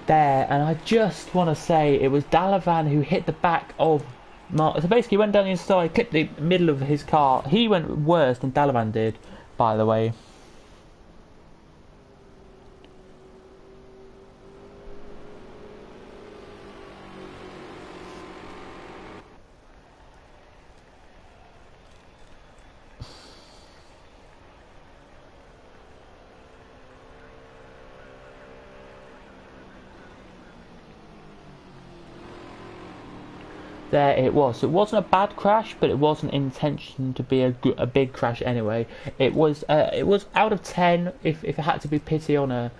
There, and I just want to say it was Dalavan who hit the back of Mark. So basically, he went down the inside, clipped the middle of his car. He went worse than Dalavan did, by the way. There it was. So it wasn't a bad crash, but it wasn't intention to be a big crash anyway. It was out of 10. If it had to be pity on a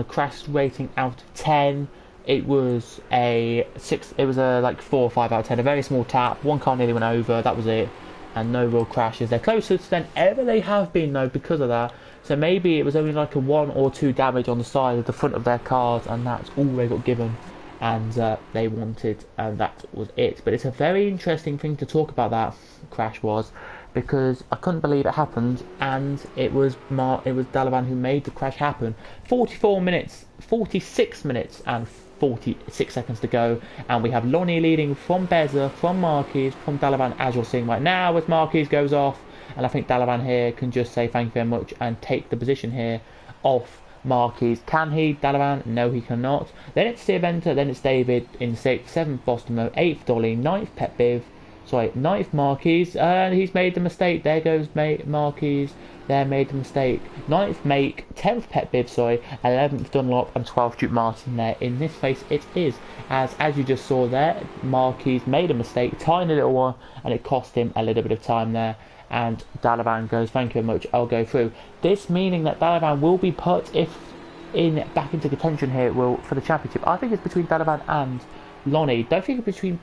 crash rating out of 10, it was a 6. It was a like 4 or 5 out of 10. A very small tap. One car nearly went over. That was it, and no real crashes. They're closest than ever they have been though because of that. So maybe it was only like a 1 or 2 damage on the side of the front of their cars, and that's all they got given. And they wanted, and that was it. But it's a very interesting thing to talk about, that crash was, because I couldn't believe it happened, and it was Dalavan who made the crash happen. 46 minutes and 46 seconds to go, and we have Lonnie leading from Beza, from Marquez, from Dalavan, as you're seeing right now, as Marquez goes off, and I think Dalavan here can just say thank you very much and take the position here off Marquez. Can he, Dalavan? No, he cannot. Then it's Siervenza, then it's David in 6th, 7th Bostimo, 8th Dolly, 9th Pet Biv, Sorry, 9th Marquez, and he's made the mistake. There goes Marquez. There made the mistake. 9th Make, 10th Pet Bib, sorry, 11th Dunlop, and 12th Duke Martin there. In this race, it is, as you just saw there, Marquez made a mistake, tiny little one, and it cost him a little bit of time there. And Dalavan goes, thank you very much, I'll go through. This meaning that Dalavan will be put back into contention here for the championship. I think it's between Dalavan and Lonnie. Don't think it's between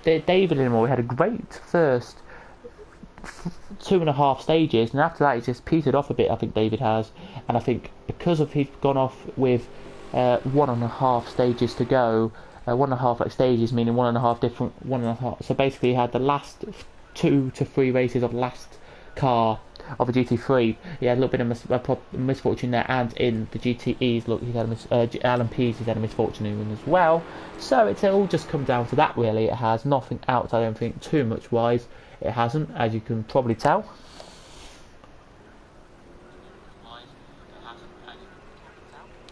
David anymore. We had a great first 2.5 stages, and after that he's just petered off a bit. I think David has, and I think because of he's gone off with 1.5 stages to go, 1.5 like stages meaning 1.5 different 1.5. So basically, he had the last 2 to 3 races of last car of a GT3. He had a little bit of misfortune there, and in the GTEs, look, he's had LMPs, he's had a misfortune in as well. So it's all just come down to that, really. It has nothing else, I don't think, too much wise. It hasn't, as you can probably tell.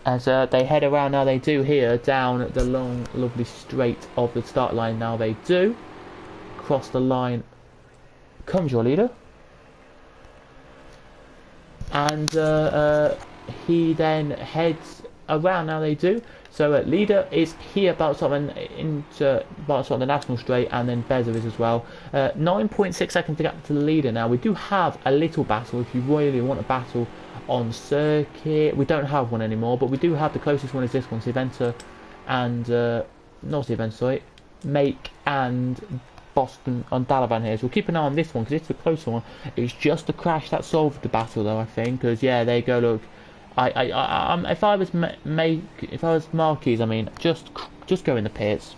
As they head around now, they do here down the long, lovely straight of the start line. Now they do cross the line. Comes your leader. And he then heads around. Now they do. So leader is here about something the national straight, and then Beza is as well. 9.6 seconds to get to the leader. Now we do have a little battle if you really want a battle on circuit. We don't have one anymore, but we do have the closest one is this one, Silventa and not Silventa, sorry, Make and Boston on Dalavan here. So we'll keep an eye on this one because it's the closer one. It's just the crash that solved the battle, though, I think. Because yeah, there you go. Look, if I was Marquez, I mean, just go in the pits.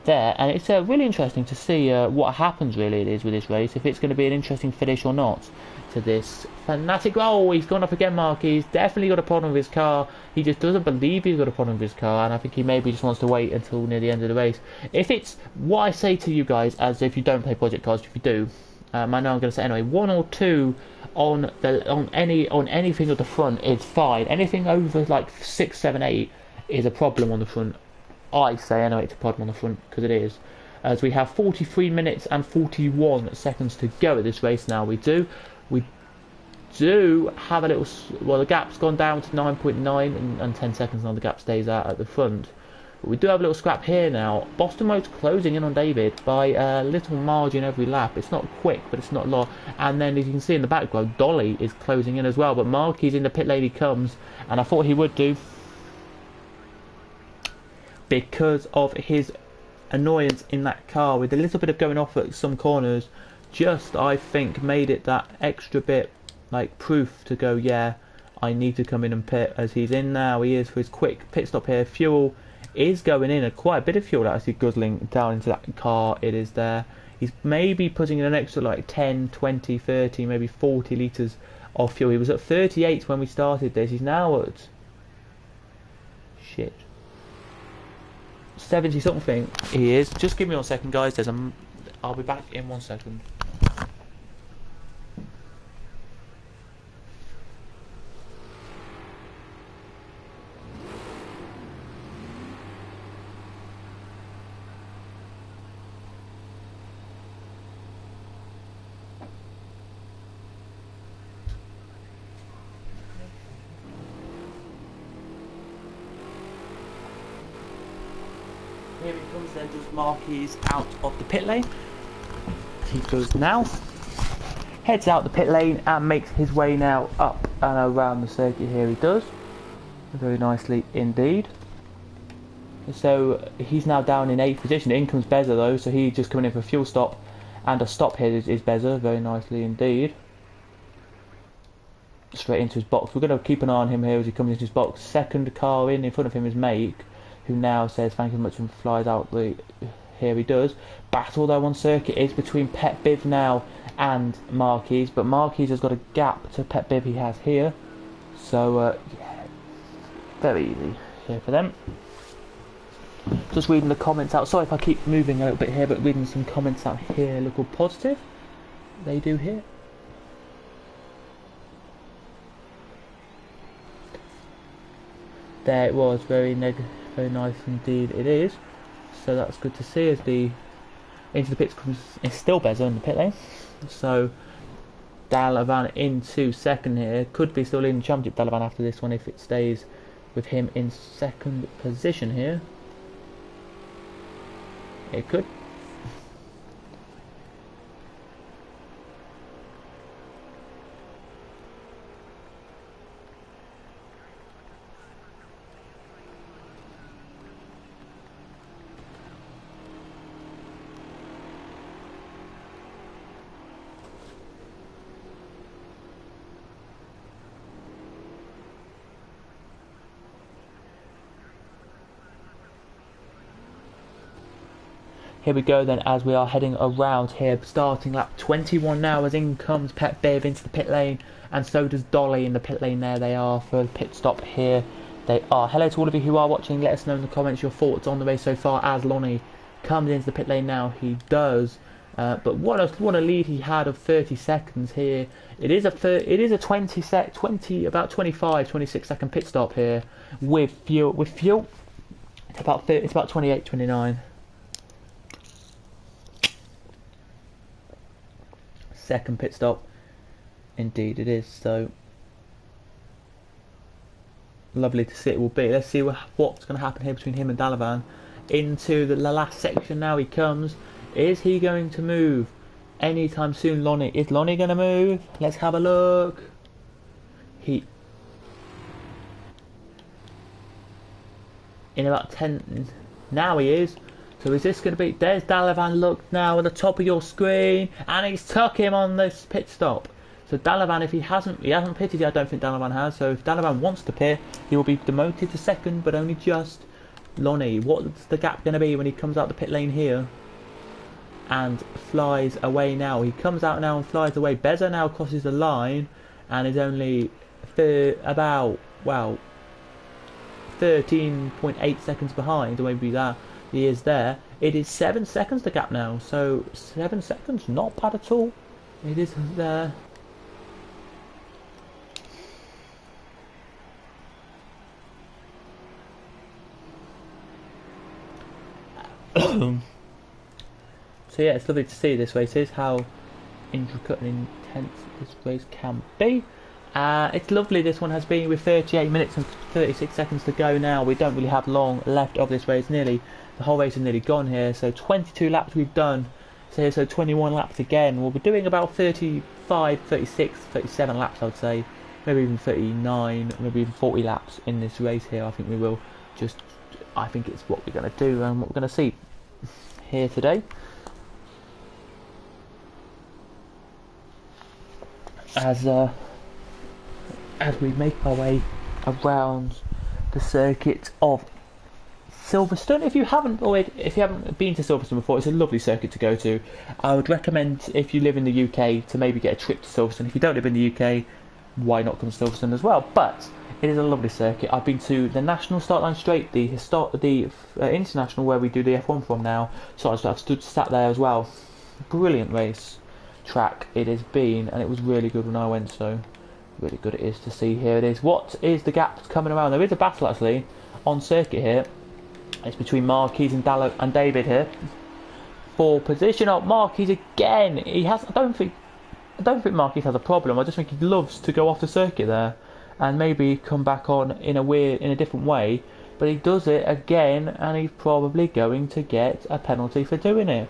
There, and it's really interesting to see what happens, really, it is with this race, if it's going to be an interesting finish or not to this fanatic. Oh, he's gone off again, Marquez. Definitely got a problem with his car. He just doesn't believe he's got a problem with his car, and I think he maybe just wants to wait until near the end of the race. If it's what I say to you guys, as if you don't play project cars, if you do, I know I'm going to say anyway, 1 or 2 on anything at the front is fine. Anything over like 6, 7, 8 is a problem on the front. I say anyway, it's a problem on the front, because it is. As we have 43 minutes and 41 seconds to go at this race now. We do have a little, well, the gap's gone down to 9.9 and 10 seconds now the gap stays out at the front. But we do have a little scrap here now. Boston Road's closing in on David by a little margin every lap. It's not quick, but it's not long. And then as you can see in the background, Dolly is closing in as well. But Marquez in the pit lane he comes, and I thought he would do, because of his annoyance in that car with a little bit of going off at some corners. Just, I think, made it that extra bit like proof to go, yeah, I need to come in and pit. As he's in now, he is for his quick pit stop here. Fuel is going in, quite a bit of fuel actually guzzling down into that car. It is there. He's maybe putting in an extra like 10, 20, 30, maybe 40 litres of fuel. He was at 38 when we started this. He's now at 70 something. He is. Just give me 1 second, guys. I'll be back in 1 second. Here he comes then, just Marquez out of the pit lane. He goes now, heads out the pit lane and makes his way now up and around the circuit. Here he does, very nicely indeed. So he's now down in 8th position. In comes Beza though, so he's just coming in for a fuel stop, and a stop here is Beza, very nicely indeed. Straight into his box. We're going to keep an eye on him here as he comes into his box. Second car in front of him is Make, who now says thank you very much and flies out the. Here he does. Battle though on circuit is between Pet Biv now and Marquez, but Marquez has got a gap to Pet Biv he has here, so yeah, very easy here for them. Just reading the comments out. Sorry if I keep moving a little bit here, but reading some comments out here look all positive. They do here. There it was, very nice indeed it is. So that's good to see as the into the pits comes it's still better in the pit lane. So Dalavan into second here, could be still in the championship Dalavan after this one if it stays with him in second position here. It could. Here we go then as we are heading around here, starting lap 21 now as in comes Pet Bib into the pit lane and so does Dolly in the pit lane. There they are for the pit stop here. They are. Hello to all of you who are watching, let us know in the comments your thoughts on the race so far as Lonnie comes into the pit lane now. He does. But what a lead he had of 30 seconds here. It is a 25, 26 second pit stop here with fuel. It's about 28, 29. Second pit stop, indeed it is. So lovely to see it will be. Let's see what's going to happen here between him and Dalavan. Into the last section now he comes. Is he going to move anytime soon? Is Lonnie going to move? Let's have a look. In about 10 now he is. So is this going to be... There's Dalavan, look now at the top of your screen. And he's took him on this pit stop. So Dalavan, if he hasn't pitted yet, I don't think Dalavan has. So if Dalavan wants to pit, he will be demoted to second, but only just. Lonnie, what's the gap going to be when he comes out the pit lane here? And flies away now. He comes out now and flies away. Beza now crosses the line and is only about, well, 13.8 seconds behind. Or maybe that. He is there. It is 7 seconds the gap now, so 7 seconds, not bad at all. It is there. So yeah, it's lovely to see this race is how intricate and intense this race can be. It's lovely this one has been with 38 minutes and 36 seconds to go now. We don't really have long left of this race. The whole race is nearly gone here. So 22 laps we've done. So 21 laps again. We'll be doing about 35, 36, 37 laps I would say. Maybe even 39, maybe even 40 laps in this race here. I think we will I think it's what we're going to do and what we're going to see here today. As we make our way around the circuit of Silverstone. If you haven't been to Silverstone before, it's a lovely circuit to go to. I would recommend, if you live in the UK, to maybe get a trip to Silverstone. If you don't live in the UK, why not come to Silverstone as well? But it is a lovely circuit. I've been to the National Start Line Straight, the International, where we do the F1 from now. So I've sat there as well. Brilliant race track it has been, and it was really good when I went. So really good it is to see. Here it is. What is the gap coming around? There is a battle actually on circuit here. It's between Marquez and David here for position. Oh, Marquez again. He has. I don't think Marquez has a problem. I just think he loves to go off the circuit there and maybe come back on in a different way. But he does it again, and he's probably going to get a penalty for doing it.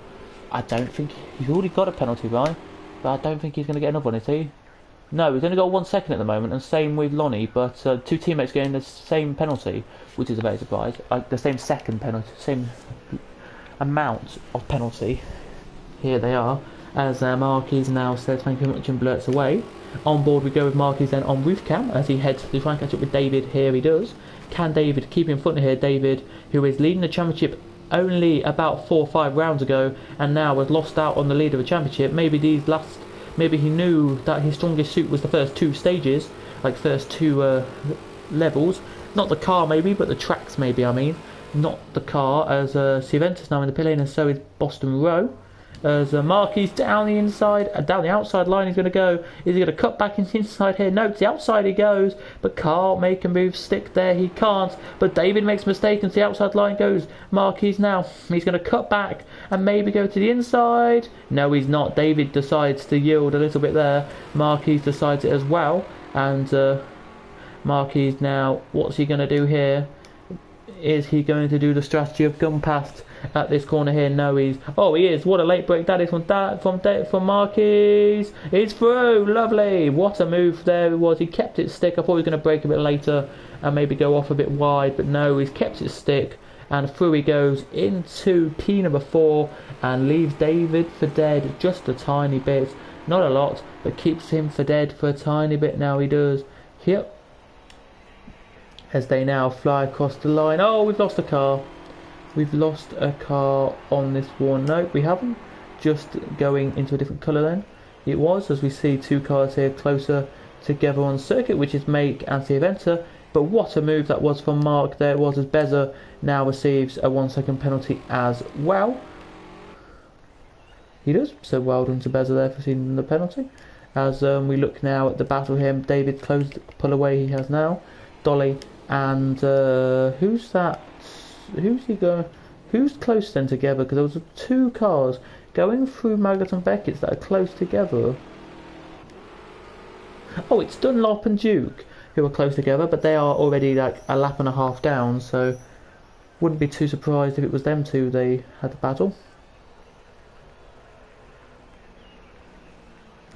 I don't think he's already got a penalty, right? But I don't think he's going to get another one, is he? No, he's only got 1 second at the moment, and same with Lonnie, but two teammates getting the same penalty, which is a very surprise. The same second penalty, same amount of penalty. Here they are, as Marquez now says thank you very much and blurts away. On board we go with Marquez then on roof cam as he heads to try and catch up with David. Here he does. Can David keep in front of here? David, who is leading the championship only about 4 or 5 rounds ago, and now has lost out on the lead of the championship. Maybe he knew that his strongest suit was the first 2 stages, like first 2 levels. Not the car maybe, but the tracks maybe, I mean. not the car, as Siventa's now in the pit lane, and so is Boston Row. As Marquis down the inside, down the outside line he's going to go. Is he going to cut back into the inside here? No, to the outside he goes. But Carl make a move, stick there, he can't. But David makes a mistake and to the outside line goes Marquis now. He's going to cut back and maybe go to the inside. No, he's not. David decides to yield a little bit there. Marquis decides it as well. And Marquis now, what's he going to do here? Is he going to do the strategy of gun past at this corner here? No, he is. What a late break that is from Marquis. It's through. Lovely. What a move there it was. He kept it stick. I thought he was going to break a bit later and maybe go off a bit wide, but no, he's kept it stick. And through he goes into P number 4 and leaves David for dead just a tiny bit. Not a lot, but keeps him for dead for a tiny bit now. He does. Yep. As they now fly across the line. Oh, we've lost a car. We've lost a car on this one. No, we haven't. Just going into a different colour then. It was, as we see two cars here closer together on circuit, which is Make and Siventa. But what a move that was from Mark there. It was, as Beza now receives a 1 second penalty as well. He does. So well done to Beza there for seeing the penalty. As we look now at the battle here. David closed the pull away he has now. Dolly. And who's that? Who's he going? Who's close then together? Because there was 2 cars going through Maggot and Beckett's that are close together. Oh, it's Dunlop and Duke who are close together, but they are already like a lap and a half down. So wouldn't be too surprised if it was them two they had the battle.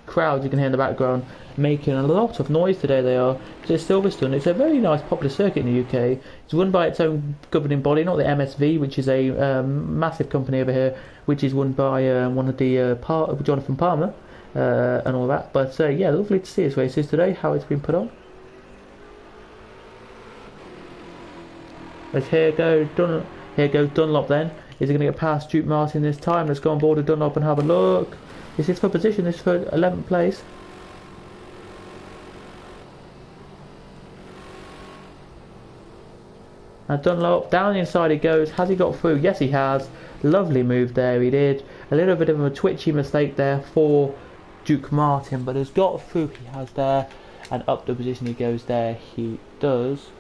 Crowds you can hear in the background making a lot of noise today. They are, because it's Silverstone. It's a very nice popular circuit in the UK. It's run by its own governing body, not the MSV, which is a massive company over here, which is run by one of the Jonathan Palmer and all that. But yeah, lovely to see his races today, how it's been put on. As here goes Dunlop then. Is he going to get past Duke Martin this time? Let's go on board with Dunlop and have a look. This is for position, this is for 11th place. Now Dunlop, down the inside he goes. Has he got through? Yes he has. Lovely move there, he did. A little bit of a twitchy mistake there for Duke Martin, but has got through, he has there. And up the position he goes there, he does.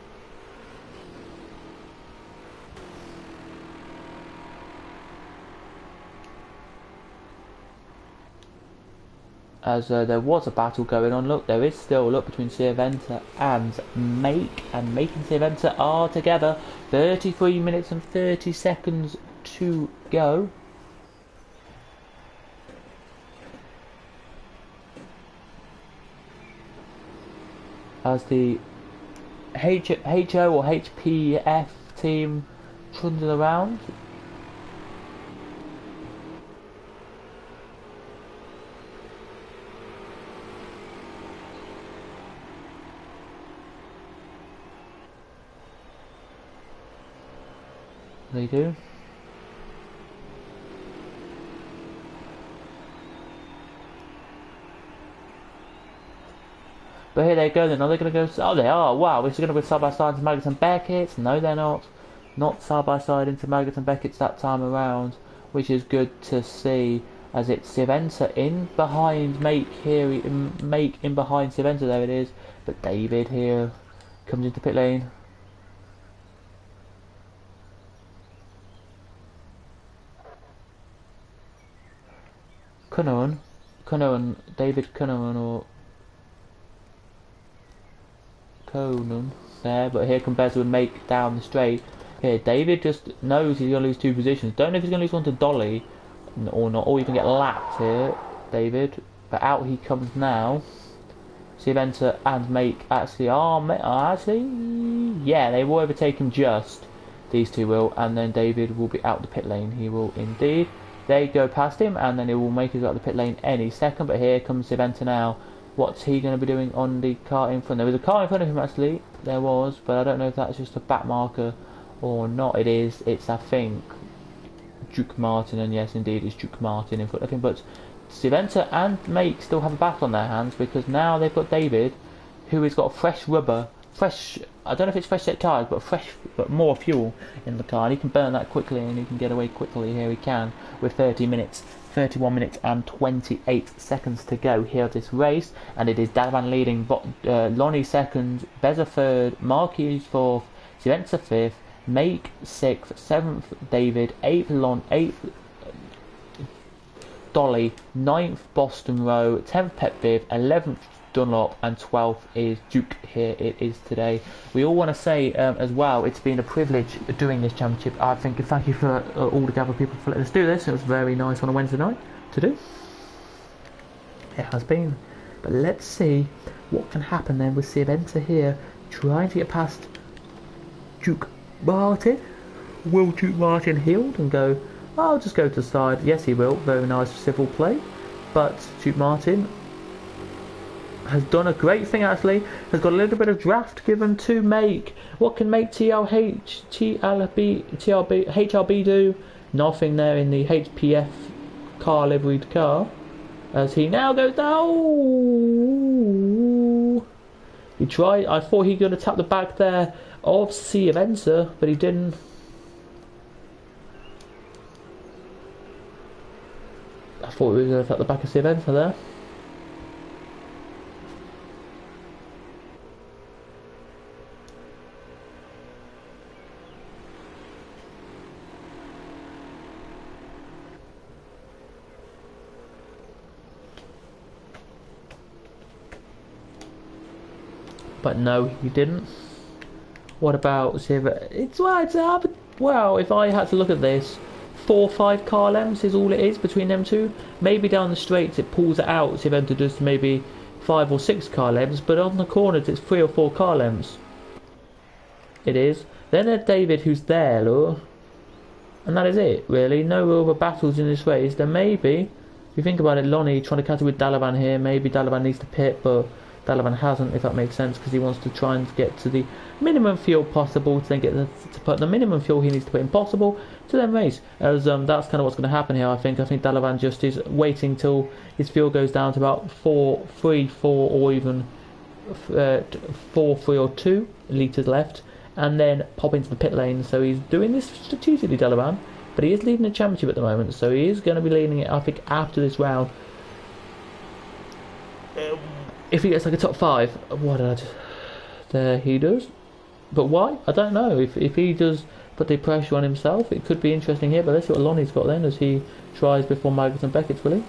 As there was a battle going on. Look, there is still, look, between Siventa and Make and Siventa are together. 33 minutes and 30 seconds to go. As the HO or HPF team trundle around. They do. But here they go then. Are they going to go? Oh, they are. Wow, this is going to go side by side into Maggots and Beckett's. No, they're not. Not side by side into Maggots and Beckett's that time around, which is good to see. As it's Siventa in behind Make here. Make in behind Siventa. There it is. But David here comes into pit lane. David Cunnahan or Conan there, but here comes Bezel and Make down the straight. Here, David just knows he's going to lose 2 positions. Don't know if he's going to lose one to Dolly or not, or you can get lapped here, David. But out he comes now. Siventa and Make actually yeah, they will overtake him just. These two will, and then David will be out the pit lane. He will indeed. They go past him, and then he will make his way out the pit lane any second. But here comes Siventa now. What's he going to be doing on the car in front? There was a car in front of him actually. There was, but I don't know if that's just a back marker or not. It is. It's, I think, Duke Martin, and yes, indeed, it's Duke Martin in front of him. But Siventa and Make still have a battle on their hands, because now they've got David, who has got fresh rubber, fresh I don't know if it's fresh set tires, but more fuel in the car, and he can burn that quickly, and he can get away quickly. Here he can with 31 minutes and 28 seconds to go here of this race, and it is Dalavan leading, Lonnie second, Beza third, Marquis fourth, Silenza fifth, Make sixth, seventh David, eighth Dolly, ninth Boston Row, 10th Pet Viv, 11th Dunlop, and 12th is Duke. Here it is today. We all want to say as well, it's been a privilege doing this championship. I think thank you for all the Gavra people for letting us do this. It was very nice on a Wednesday night to do. It has been. But let's see what can happen then with Silverstone here, trying to get past Duke Martin. Will Duke Martin healed and go, I'll just go to the side. Yes, he will. Very nice civil play. But Duke Martin has done a great thing actually. Has got a little bit of draft given to Make. What can Make HRB do? Nothing there in the HPF car liveried car. As he now goes down. He tried. I thought he was going to tap the back there of Silverstone, but he didn't. I thought we were going to tap the back of Silverstone there. But no, he didn't. What about Silver? Well, if I had to look at this, 4 or 5 car lengths is all it is between them two. Maybe down the straights it pulls it out. Silverstone does maybe 5 or 6 car lengths, but on the corners it's 3 or 4 car lengths. It is. Then there's David, who's there, look, and that is it really. No other battles in this race. Then maybe, if you think about it, Lonnie trying to catch it with Dalavan here. Maybe Dalavan needs to pit, but Dalavan hasn't, if that makes sense, because he wants to try and get to the minimum fuel possible to then get to put the minimum fuel he needs to put in possible to then race. As that's kind of what's going to happen here. I think Dalavan just is waiting till his fuel goes down to about 4, or even 4, 3 or 2 litres left, and then pop into the pit lane. So he's doing this strategically, Dalavan, but he is leading the championship at the moment, so he is going to be leading it, I think, after this round. If he gets like a top 5, what did I do? There he does. But why? I don't know. If he does put the pressure on himself, it could be interesting here. But let's see what Lonnie's got then as he tries before Magnus and Beckett's, will he?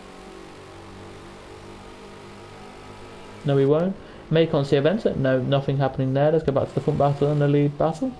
No, he won't. Make on Silverstone. No, nothing happening there. Let's go back to the front battle and the lead battle.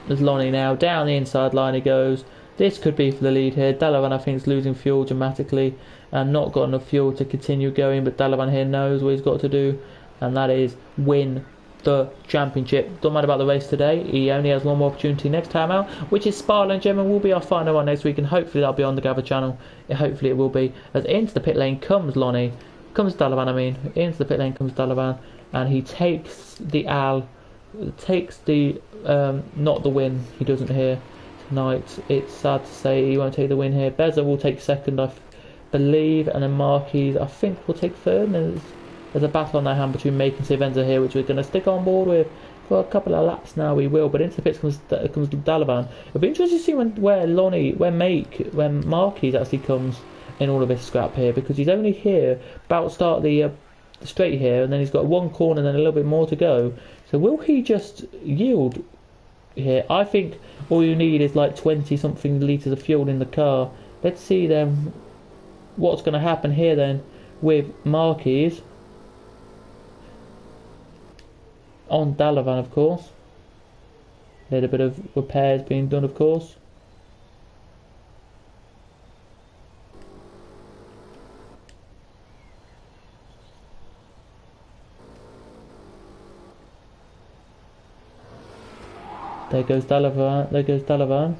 There's Lonnie now, down the inside line he goes. This could be for the lead here. Dalavan, I think, is losing fuel dramatically and not got enough fuel to continue going, but Dalavan here knows what he's got to do, and that is win the championship. Don't mind about the race today. He only has one more opportunity next time out, which is Spa and Gemma will be our final one next week, and hopefully that'll be on the Gavra channel. Hopefully it will be. As into the pit lane comes Lonnie. Dalavan, I mean. Into the pit lane comes Dalavan, and he takes the not the win. He doesn't here tonight. It's sad to say he won't take the win here. Beza will take second, I believe, and then Marquis, I think, will take third. And there's a battle on their hand between Make and Silverstone here, which we're going to stick on board with for a couple of laps now. We will, but into the pits comes Dalavan. It'll be interesting to see where Marquis actually comes in all of this scrap here, because he's only here about to start the straight here, and then he's got one corner and then a little bit more to go. So will he just yield here? I think all you need is like 20 something litres of fuel in the car. Let's see then what's going to happen here then with Marquis on Dalavan, of course. A little bit of repairs being done, of course. There goes Dalavan.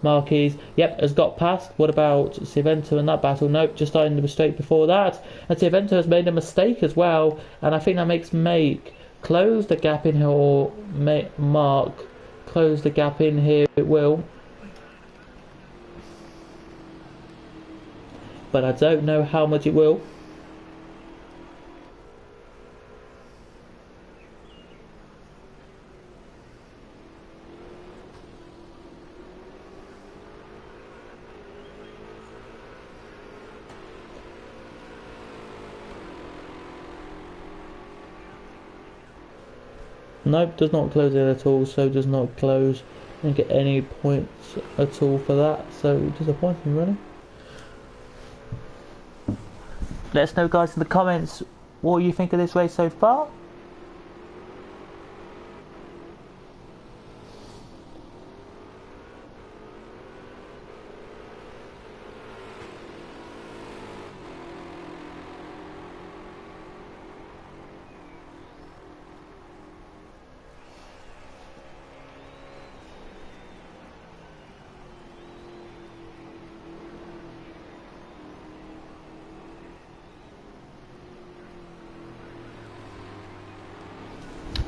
Marquis, yep, has got past. What about Silverstone in that battle? Nope, just starting the mistake before that. And Silverstone has made a mistake as well. And I think that makes Make close the gap in here, or Mark close the gap in here. It will. but I don't know how much it will. Nope, does not close it at all, so does not close and get any points at all for that, so disappointing really. Let us know guys in the comments what you think of this race so far.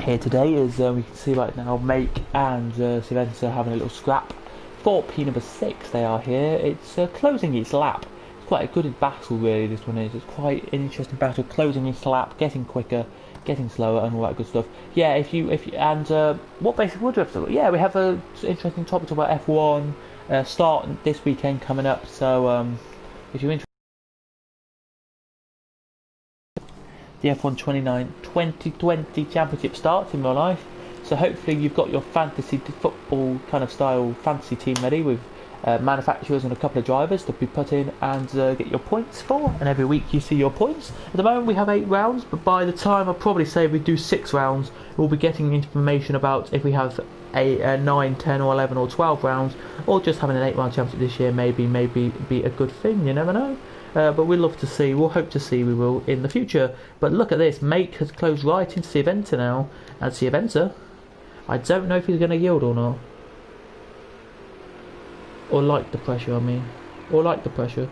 Here today is we can see right now Make and Silverstone having a little scrap for P number 6. They are here. It's closing its lap. It's quite a good battle really, this one is. It's quite an interesting battle, closing its lap, getting quicker, getting slower and all that good stuff. Yeah, if you and what basically would we have to look? Yeah, we have a interesting topic about F1 start this weekend coming up, so if you're interested, the F1 2020 Championship starts in real life, so hopefully you've got your fantasy football kind of style fantasy team ready with manufacturers and a couple of drivers to be put in and get your points for, and every week you see your points. At the moment we have 8 rounds, but by the time I'll probably say we do 6 rounds, we'll be getting information about if we have a 9, 10 or 11 or 12 rounds, or just having an 8 round championship this year maybe be a good thing, you never know. But we'll hope to see we will in the future. But look at this, Make has closed right into Silverstone now, and Silverstone, I don't know if he's going to yield or not. Or like the pressure, I mean. Or like the pressure.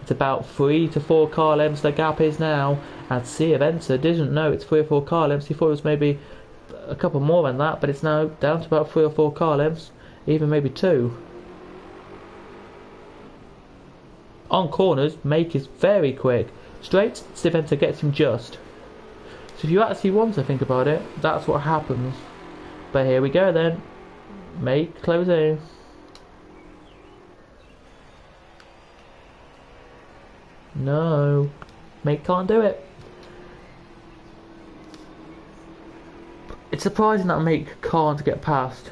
It's about 3 to 4 car lengths the gap is now, and Silverstone didn't know it's 3 or 4 car lengths. He thought it was maybe a couple more than that, but it's now down to about 3 or 4 car lengths. Even maybe 2. On corners, Make is very quick. Straight, Silverstone gets him just. So if you actually want to think about it, that's what happens. But here we go then. Make closing. No. Make can't do it. It's surprising that Make can't get past.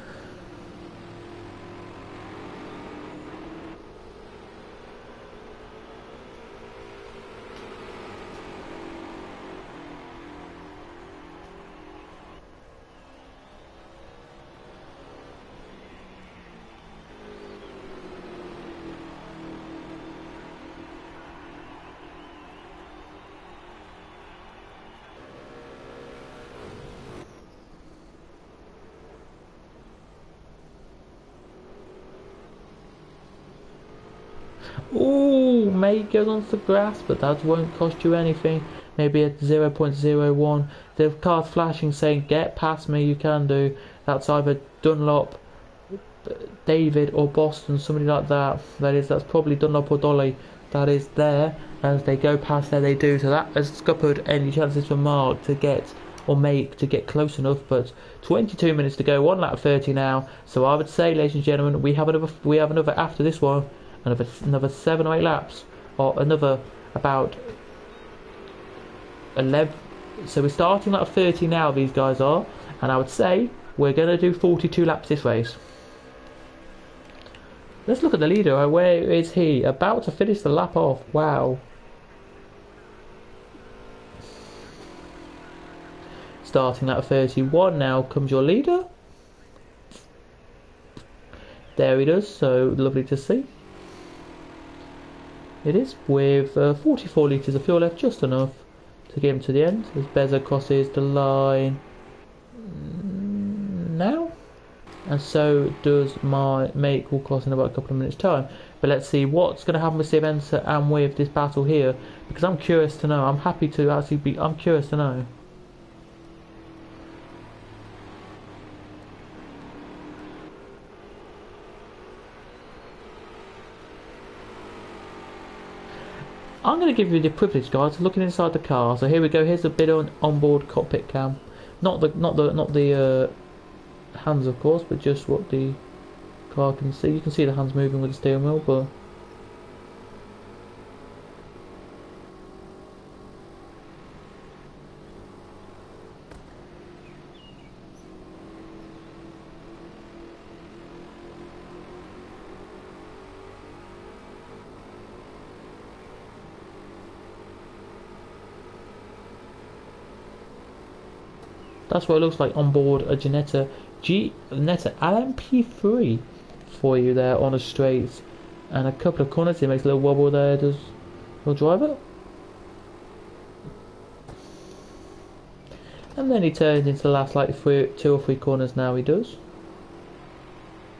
Ooh, May goes onto the grass, but that won't cost you anything. Maybe at 0.01. The card's flashing saying, get past me, you can do. That's either Dunlop, David or Boston, somebody like that. That's probably Dunlop or Dolly. That is there. As they go past there, they do. So that has scuppered any chances for Mark to get, or Make to get close enough. But 22 minutes to go, 1 lap 30 now. So I would say, ladies and gentlemen, we have another after this one. Another 7 or 8 laps, or another about 11. So we're starting at 30 now, these guys are, and I would say we're going to do 42 laps this race. Let's look at the leader. Where is he? About to finish the lap off. Wow. Starting at 31 now comes your leader. There he does, so lovely to see. It is, with 44 litres of fuel left, just enough to get him to the end, as Beza crosses the line now, and so does my Make, will cross in about a couple of minutes time. But let's see what's going to happen with Silverstone and with this battle here, because I'm curious to know. I'm curious to know. I'm going to give you the privilege, guys, of looking inside the car. So here we go. Here's a bit on onboard cockpit cam. Not the hands, of course, but just what the car can see. You can see the hands moving with the steering wheel, but that's what it looks like on board a Ginetta LMP3 for you there on the straights, and a couple of corners. It makes a little wobble there. Does your driver? And then he turns into the last like 2 or 3 corners. Now he does.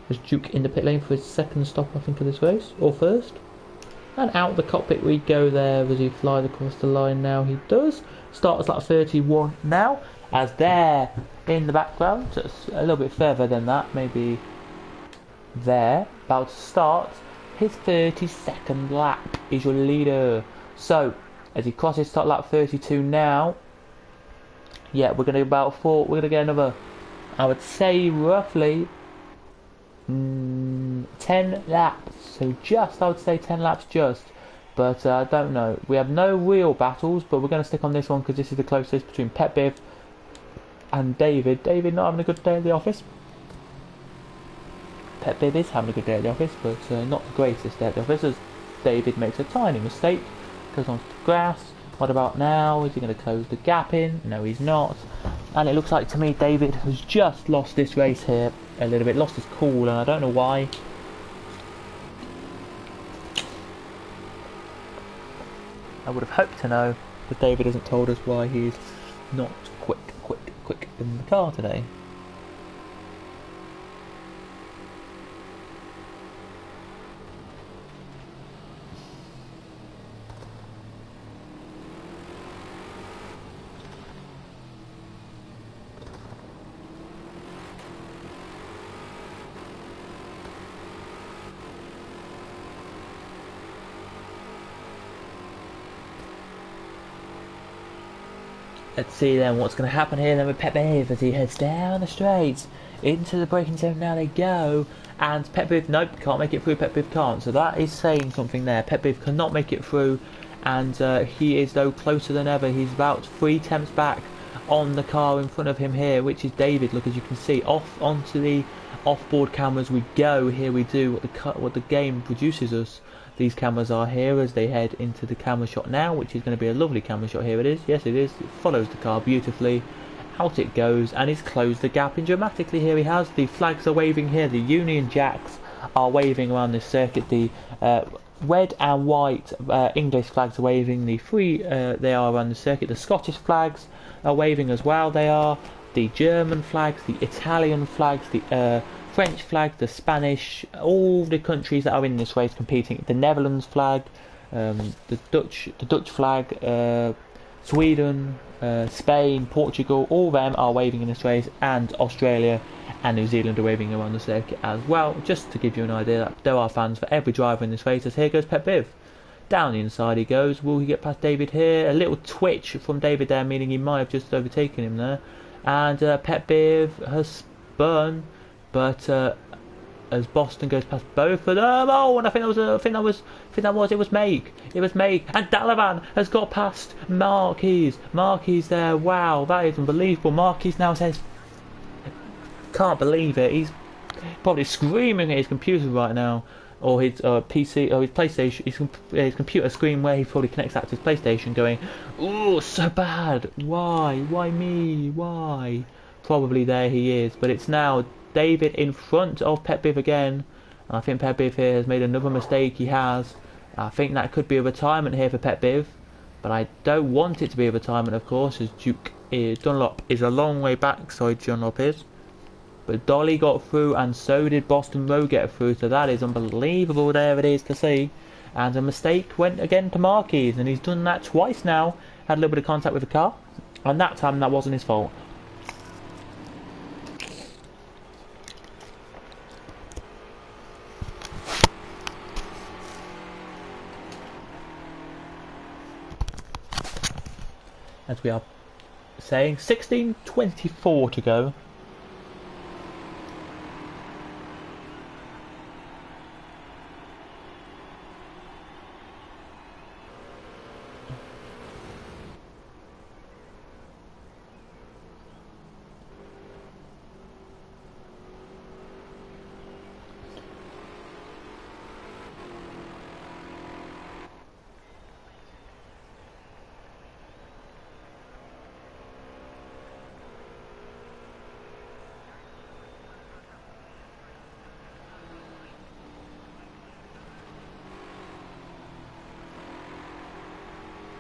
There's Duke in the pit lane for his second stop, I think, of this race, or first. And out the cockpit we go there as he flies across the line. Now he does. Starts like 31 now, as there in the background, just a little bit further than that, maybe there, about to start his 32nd lap, is your leader. So as he crosses start lap 32 now, yeah, we're going to we're going to get another, I would say roughly 10 laps. So just, I would say 10 laps just, but I don't know. We have no real battles, but we're going to stick on this one because this is the closest between Pet Biv and David. David not having a good day at the office. Pet Biv is having a good day at the office, but not the greatest day at the office, as David makes a tiny mistake, goes onto the grass. What about now? Is he going to close the gap in? No, he's not. And it looks like to me David has just lost this race here a little bit, lost his cool, and I don't know why. I would have hoped to know, but David hasn't told us why he's not quick in the car today. Let's see then what's going to happen here then with Pet Biv as he heads down the straights into the braking zone. Now they go, and Pet Biv, nope, can't make it through. Pet Biv can't, so that is saying something there. Pet Biv cannot make it through, and he is though closer than ever. He's about 3 tenths back on the car in front of him here, which is David. Look, as you can see, off onto the off-board cameras we go. Here we do what the game produces us. These cameras are here as they head into the camera shot now, which is going to be a lovely camera shot. Here it is. Yes, it is. It follows the car beautifully. Out it goes, and he's closed the gap in dramatically. Here he has. The flags are waving here. The Union Jacks are waving around this circuit. The red and white English flags are waving. The three they are around the circuit. The Scottish flags are waving as well. They are. The German flags, the Italian flags, the French flag, the Spanish, all the countries that are in this race competing. The Netherlands flag, the Dutch flag, Sweden, Spain, Portugal, all of them are waving in this race, and Australia and New Zealand are waving around the circuit as well. Just to give you an idea that there are fans for every driver in this race. As here goes Pet Biv. Down the inside he goes. Will he get past David here? A little twitch from David there, meaning he might have just overtaken him there. And Pet Biv has spun, but as Boston goes past both of them, oh, and it was Make, and Dalavan has got past Marquez there. Wow, that is unbelievable. Marquez now says, can't believe it. He's probably screaming at his computer right now, or his PC, or his PlayStation, his computer screen where he probably connects that to his PlayStation, going, "Oh, so bad. Why me? Why?" Probably there he is, but it's now David in front of Pet Biv again. I think Pet Biv here has made another mistake. He has. I think that could be a retirement here for Pet Biv, but I don't want it to be a retirement, of course, as Dunlop is a long way back. Sorry, Dunlop is. But Dolly got through, and so did Boston Road get through, so that is unbelievable. There it is to see. And a mistake went again to Marquez, and he's done that twice now. Had a little bit of contact with the car, and that time that wasn't his fault. as we are saying. 16:24 to go.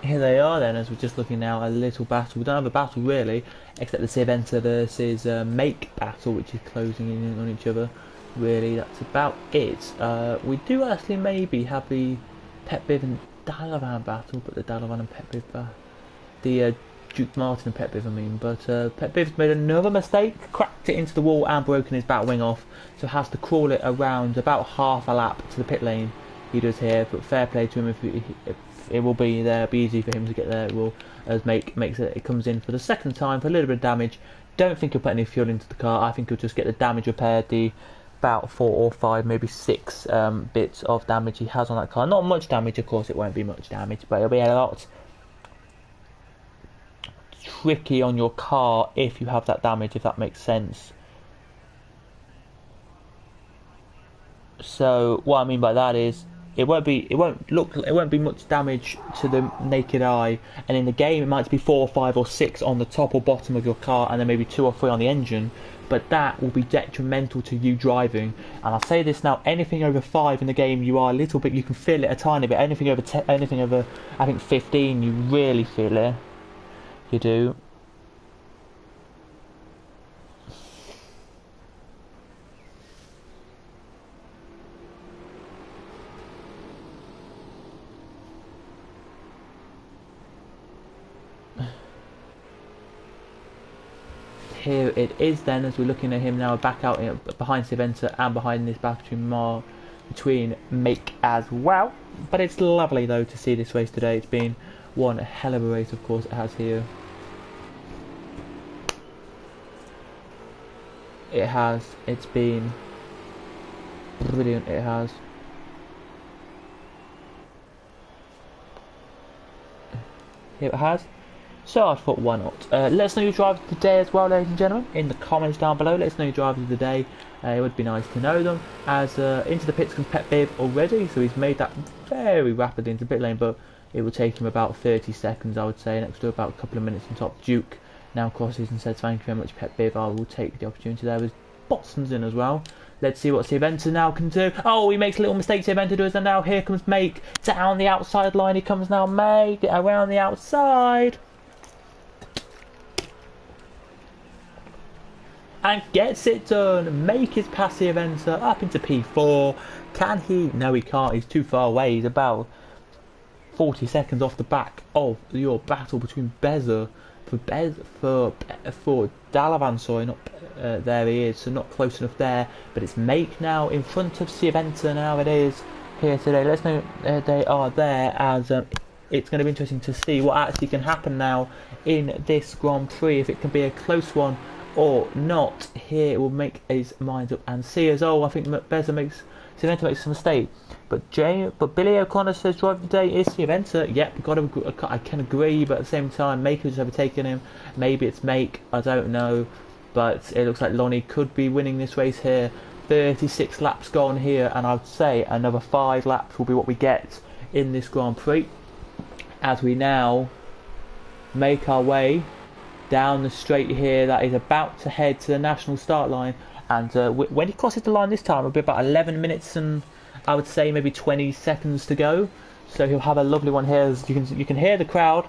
Here they are then, as we're just looking now at a little battle. We don't have a battle really, except the Silverstone versus Make battle, which is closing in on each other. Really, that's about it. We do actually maybe have the Pet Biv and Dalavan battle, but the Dalavan and Pet Biv, the Duke Martin and Pet Biv I mean, but Pet Biv's made another mistake, cracked it into the wall and broken his back wing off, so has to crawl it around about half a lap to the pit lane. He does here, but fair play to him if it will be there, be easy for him to get there. It will, as makes it comes in for the second time for a little bit of damage. Don't think he'll put any fuel into the car. I think he'll just get the damage repaired, the about 4 or 5, maybe 6 bits of damage he has on that car. Not much damage, of course, it won't be much damage, but it'll be a lot tricky on your car if you have that damage, if that makes sense. So what I mean by that is it won't be much damage to the naked eye, and in the game it might be 4 or 5 or 6 on the top or bottom of your car, and then maybe 2 or 3 on the engine, but that will be detrimental to you driving. And I'll say this now, anything over 5 in the game, you are a little bit, you can feel it a tiny bit. Anything over I think 15, you really feel it. You do. Here it is then, as we're looking at him now back out behind Silverstone and behind this battle between Make as well. But it's lovely though to see this race today. It's been one hell of a race, of course it has here. It has. It's been brilliant. It has. Here it has. So I thought, why not? Let us know your drivers of the day as well, ladies and gentlemen, in the comments down below. Let us know your drivers of the day. It would be nice to know them. As into the pits comes Pet Biv already, so he's made that very rapidly into the pit lane, but it will take him about 30 seconds, I would say, next to about a couple of minutes on top. Duke now crosses and says, thank you very much, Pet Biv. I will take the opportunity there. With Boston's in as well. Let's see what Silverstone now can do. Oh, he makes a little mistake, Silverstone does, and now here comes Make. Down the outside line he comes now, Make, around the outside. And gets it done. Make his past Silverstone up into P4. Can he? No, he can't. He's too far away. He's about 40 seconds off the back of your battle between Beza for Dalavan. Sorry, not there he is. So not close enough there. But it's Make now in front of Silverstone. Now it is here today. Let's know they are there, as it's going to be interesting to see what actually can happen now in this Grand Prix. If it can be a close one or not. Here will make his mind up and see as I think Silverstone makes a mistake. But Billy O'Connor says driver today is Silverstone. Yep, I can agree, but at the same time, Make has overtaken him. Maybe it's Make, I don't know, but it looks like Lonnie could be winning this race here. 36 laps gone here, and I would say another 5 laps will be what we get in this Grand Prix, as we now make our way down the straight here that is about to head to the national start line. And when he crosses the line this time, it'll be about 11 minutes and I would say maybe 20 seconds to go. So he'll have a lovely one here. As you can hear the crowd.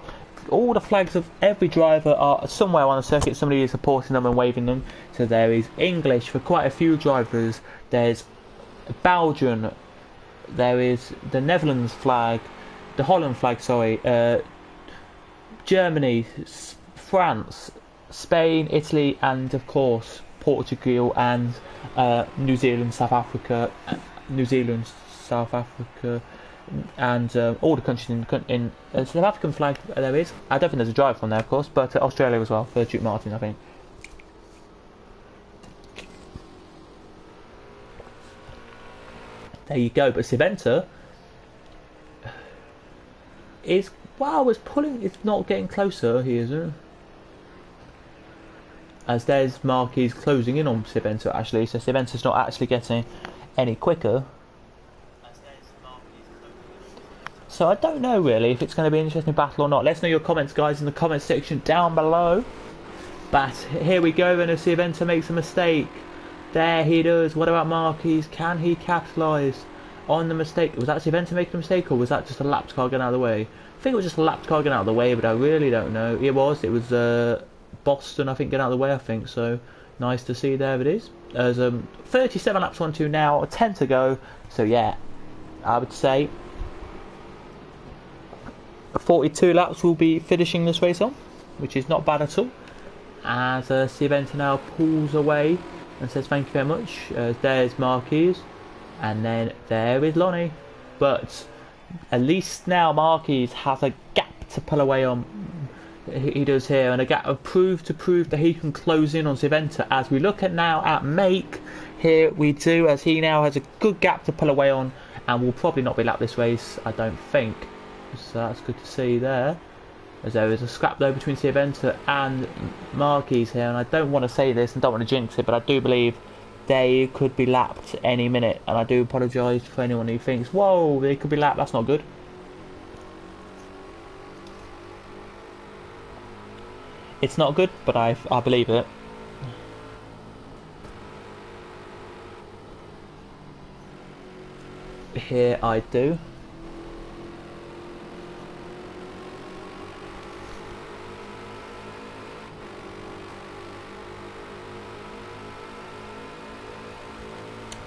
All the flags of every driver are somewhere on the circuit. Somebody is supporting them and waving them. So there is English for quite a few drivers. There's Belgian. There is the Netherlands flag, the Holland flag. Sorry, Germany, France, Spain, Italy, and of course Portugal and New Zealand, South Africa, and all the countries in South African flag there is. I don't think there's a driver from there, of course, but Australia as well for Duke Martin, I think. There you go. But Silverstone is, wow, it's pulling. It's not getting closer. He isn't. As there's Marquis closing in on Silverstone actually, so Silverstone's not actually getting any quicker. So I don't know really if it's going to be an interesting battle or not. Let us know your comments, guys, in the comment section down below. But here we go, and if Silverstone makes a mistake, there he does. What about Marquis? Can he capitalise on the mistake? Was that Silverstone making a mistake, or was that just a lapped car getting out of the way? I think it was just a lapped car getting out of the way, but I really don't know. It was Boston, I think, getting out of the way, I think. So nice to see. There it is. There's 37 laps on to now, 10 to go. So yeah, I would say 42 laps will be finishing this race on, which is not bad at all. As Silverstone now pulls away and says thank you very much. There's Marquis, and then there is Lonnie. But at least now Marquis has a gap to pull away on. He does here, and a gap of prove that he can close in on Silverstone. As we look at now at Make, here we do, as he now has a good gap to pull away on, and will probably not be lapped this race, I don't think. So that's good to see there. As there is a scrap though between Silverstone and Marquis here, and I don't want to say this and don't want to jinx it, but I do believe they could be lapped any minute, and I do apologise for anyone who thinks, whoa, they could be lapped, that's not good. It's not good, but I believe it. Here I do.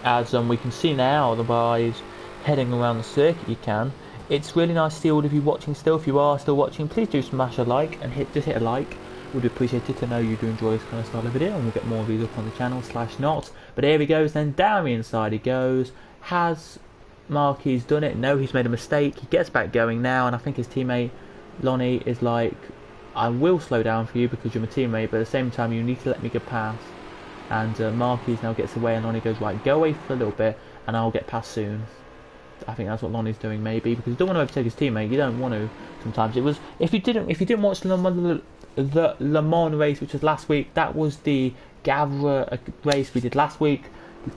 As we can see now, the guys heading around the circuit. It's really nice to see all of you watching still. If you are still watching, please do smash a like and just hit a like. Would be appreciated to know you do enjoy this kind of style of video, and we'll get more of these up on the channel /not. But here he goes then, down the inside he goes. Has Marquis done it? No, he's made a mistake. He gets back going now, and I think his teammate Lonnie is like, I will slow down for you because you're my teammate, but at the same time you need to let me get past. And Marquis now gets away, and Lonnie goes, right, go away for a little bit and I'll get past soon. I think that's what Lonnie's doing, maybe, because you don't want to overtake his teammate. You don't want to. Sometimes it was, if you didn't watch the Le Mans race, which was last week, that was the Gavra race we did last week.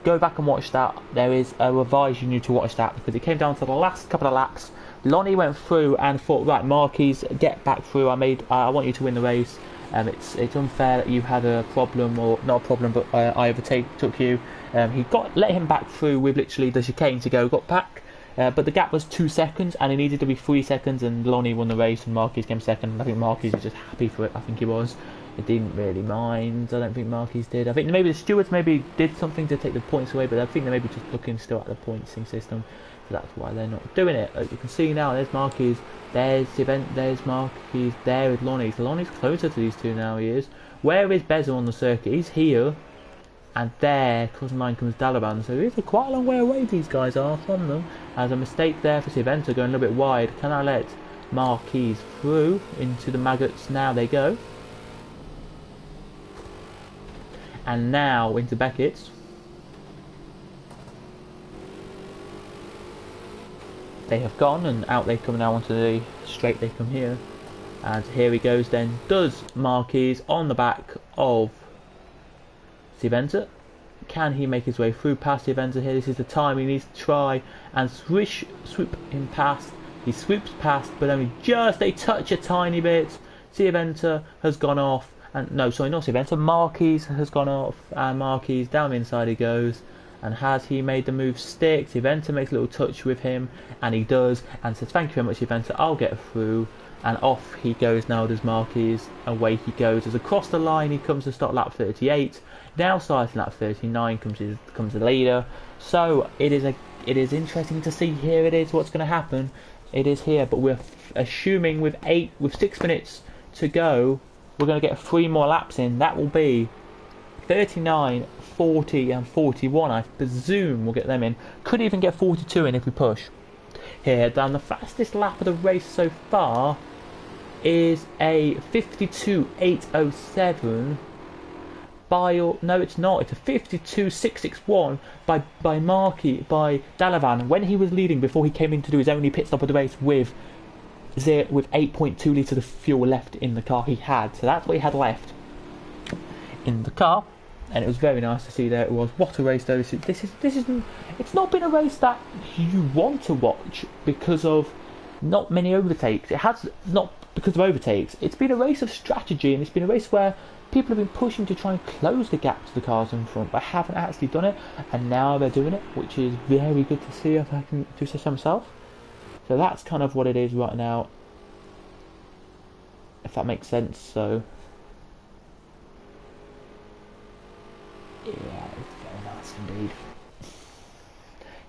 Go back and watch that. There is a revise, you need to watch that, because it came down to the last couple of laps. Lonnie went through and thought, right, Marquis, get back through. I want you to win the race. It's unfair that you had a problem, or not a problem, but I overtook you. He let him back through with literally the chicane to go, got back. But the gap was 2 seconds, and he needed to be 3 seconds, and Lonnie won the race, and Marquis came second. I think Marquis was just happy for it. I think he was. He didn't really mind. I don't think Marquis did. I think maybe the stewards maybe did something to take the points away, but I think they may be just looking still at the pointing system. So that's why they're not doing it. As you can see now, there's Marquis, there's Marquis, there is Lonnie. So Lonnie's closer to these two now, he is. Where is Bezel on the circuit? He's here. And there, across the line comes Dalaban. So it's quite a long way away these guys are from them. As a mistake there for Silverstone going a little bit wide. Can I let Marquis through into the maggots? Now they go. And now into Beckett's. They have gone, and out they come now onto the straight. They come here. And here he goes then. Does Marquis on the back of Silverstone. Can he make his way through past Silverstone here? This is the time he needs to try and swoop him past. He swoops past, but only just a touch, a tiny bit. Silverstone has gone off, and no, sorry, not Silverstone. Marquis has gone off, and Marquis down the inside he goes. And has he made the move stick? Silverstone makes a little touch with him, and he does, and says thank you very much, Silverstone. I'll get through. And off he goes now, does Marquis. Away he goes. As across the line he comes to start lap 38. Now starting lap 39 comes the leader. So it is interesting to see. Here it is. What's going to happen? It is here, but we're assuming with 6 minutes to go, we're going to get 3 more laps in. That will be 39, 40, and 41. I presume we'll get them in. Could even get 42 in if we push. here. Down the fastest lap of the race so far is a 52.807 by, no it's not, it's a 52.661 by Dalavan when he was leading before he came in to do his only pit stop of the race with 8.2 litres of fuel left in the car he had. So that's what he had left in the car, and it was very nice to see there it was. What a race though. This isn't, it's not been a race that you want to watch because of not many overtakes. It has not because of overtakes. It's been a race of strategy, and it's been a race where people have been pushing to try and close the gap to the cars in front, but haven't actually done it, and now they're doing it, which is very good to see, if I can do so myself. So that's kind of what it is right now, if that makes sense. So yeah, it's very nice indeed.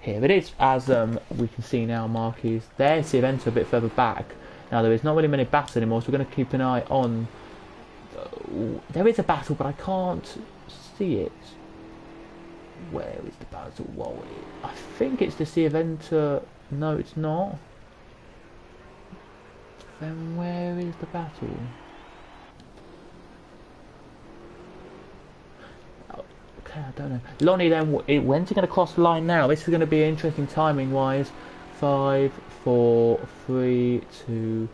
Here it is, as we can see now, Marquez. There's the event a bit further back. Now there is not really many battles anymore, so we're going to keep an eye on. There is a battle, but I can't see it. Where is the battle? Whoa, I think it's the sea event. No, it's not. Then where is the battle? Okay, I don't know. Lonnie, then when's he going to cross the line now? This is going to be interesting timing wise. 5, 4, 3, 2.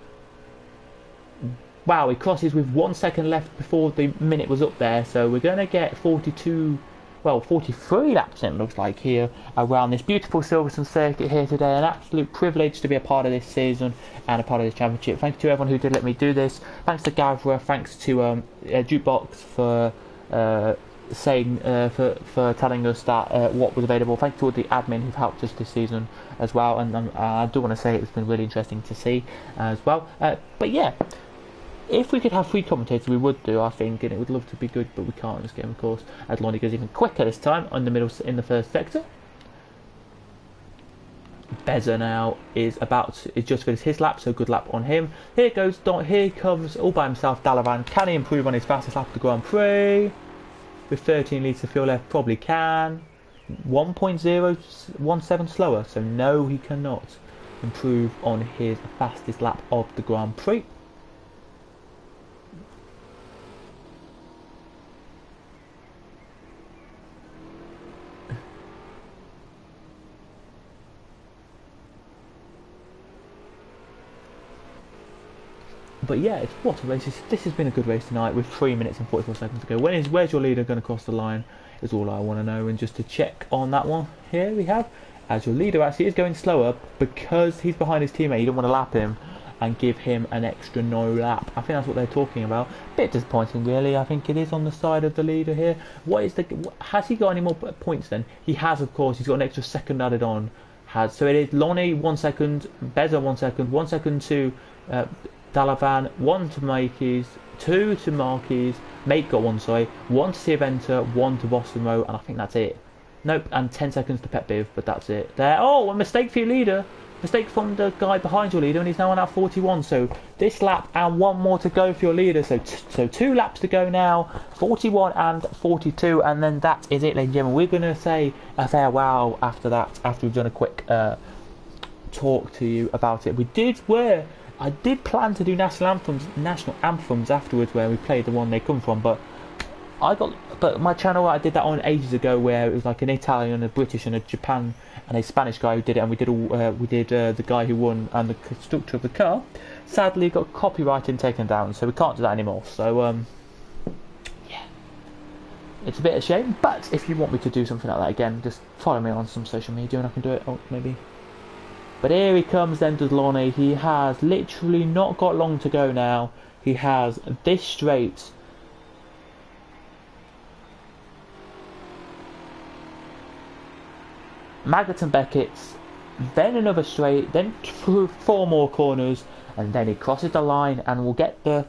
Wow, he crosses with 1 second left before the minute was up there. So we're going to get 43 laps it looks like here around this beautiful Silverstone circuit here today. An absolute privilege to be a part of this season and a part of this championship. Thank you to everyone who did let me do this. Thanks to Gavra, thanks to Jukebox for saying for telling us that what was available. Thanks to all the admin who've helped us this season as well, and I do want to say it's been really interesting to see as well. But yeah, if we could have free commentators, we would do, I think, and it would love to be good, but we can't in this game, of course, as Lonnie goes even quicker this time in the middle, in the first sector. Beza now is just finished his lap, so good lap on him. Here comes all by himself Dalavan. Can he improve on his fastest lap of the Grand Prix? With 13 litres of fuel left, probably can. 1.017 slower, so no, he cannot improve on his fastest lap of the Grand Prix. But yeah, what a race. This has been a good race tonight with 3 minutes and 44 seconds to go. Where's your leader going to cross the line is all I want to know. And just to check on that one, here we have, as your leader actually is going slower because he's behind his teammate. You don't want to lap him and give him an extra no lap. I think that's what they're talking about. Bit disappointing really. I think it is on the side of the leader here. Has he got any more points then? He has, of course. He's got an extra second added on. So it is Lonnie 1 second, Beza 1 second, 1 second to Dalavan, 1 to Marquez, 2 to Marquez, Mate got 1, sorry, 1 to Siaventa, 1 to Boston Row, and I think that's it. Nope, and 10 seconds to Pet Biv, but that's it. There, oh, a mistake for your leader. Mistake from the guy behind your leader, and he's now on at 41, so this lap and 1 more to go for your leader, so 2 laps to go now, 41 and 42, and then that is it, ladies and gentlemen. We're going to say a farewell after that, after we've done a quick talk to you about it. I did plan to do national anthems afterwards, where we played the one they come from, but my channel, I did that on ages ago, where it was like an Italian, a British, and a Japan and a Spanish guy who did it, and we did the guy who won and the constructor of the car. Sadly, got copyrighting taken down, so we can't do that anymore. So yeah, it's a bit of a shame. But if you want me to do something like that again, just follow me on some social media, and I can do it. Oh, maybe. But here he comes then to Lonnie. He has literally not got long to go now. He has this straight. Maggot and Beckett's, then another straight, then 4 more corners, and then he crosses the line and will get the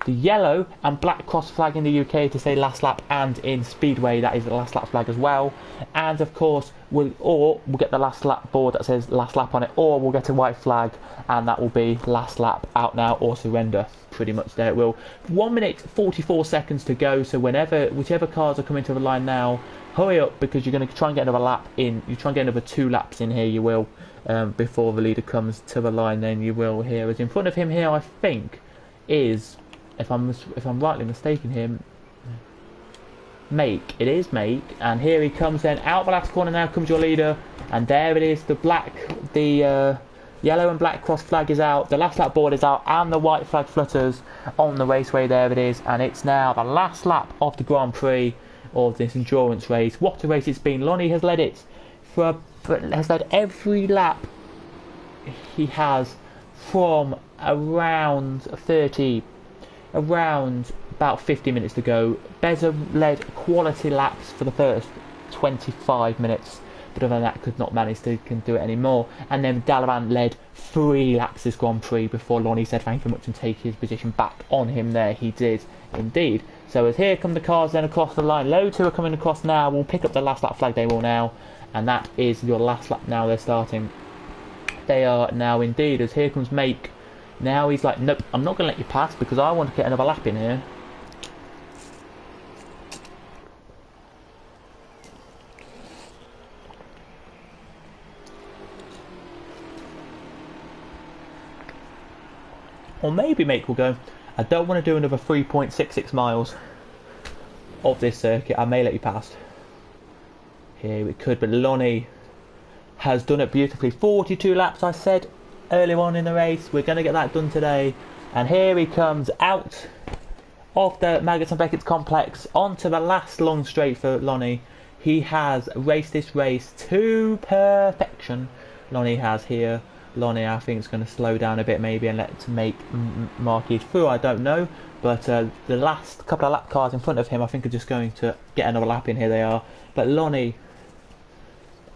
the yellow and black cross flag in the UK to say last lap, and in Speedway that is the last lap flag as well. And of course we'll get the last lap board that says last lap on it, or we'll get a white flag and that will be last lap, out now or surrender. Pretty much there it will. 1 minute 44 seconds to go, so whichever cars are coming to the line now, hurry up, because you're going to try and get another lap in. You try and get another 2 laps in here, you will, before the leader comes to the line. Then you will here, as in front of him here, I think, is, if I'm rightly mistaken here, Make. It is Make, and here he comes then out the last corner. Now comes your leader, and there it is. The yellow and black cross flag is out, the last lap board is out, and the white flag flutters on the raceway. There it is, and it's now the last lap of the Grand Prix of this endurance race. What a race it's been. Lonnie has led it has led every lap he has from around about 50 minutes to go. Beza led quality laps for the first 25 minutes, but other than that could not manage to do it anymore. And then Dalavan led 3 laps this Grand Prix before Lonnie said thank you very much and take his position back on him there. He did indeed. So as here come the cars then across the line. Low 2 are coming across now. We'll pick up the last lap flag, they will now. And that is your last lap now. They're starting. They are now indeed, as here comes Make. Now he's like, nope, I'm not going to let you pass because I want to get another lap in here. Or maybe Make will go, I don't want to do another 3.66 miles of this circuit, I may let you pass. Here we could, but Lonnie has done it beautifully. 42 laps, I said earlier on in the race. We're going to get that done today. And here he comes out of the Maggots and Beckett's complex onto the last long straight for Lonnie. He has raced this race to perfection. Lonnie has here. Lonnie, I think, is going to slow down a bit maybe and let Make Marquis through. I don't know. But the last couple of lap cars in front of him, I think, are just going to get another lap in. Here they are. But Lonnie,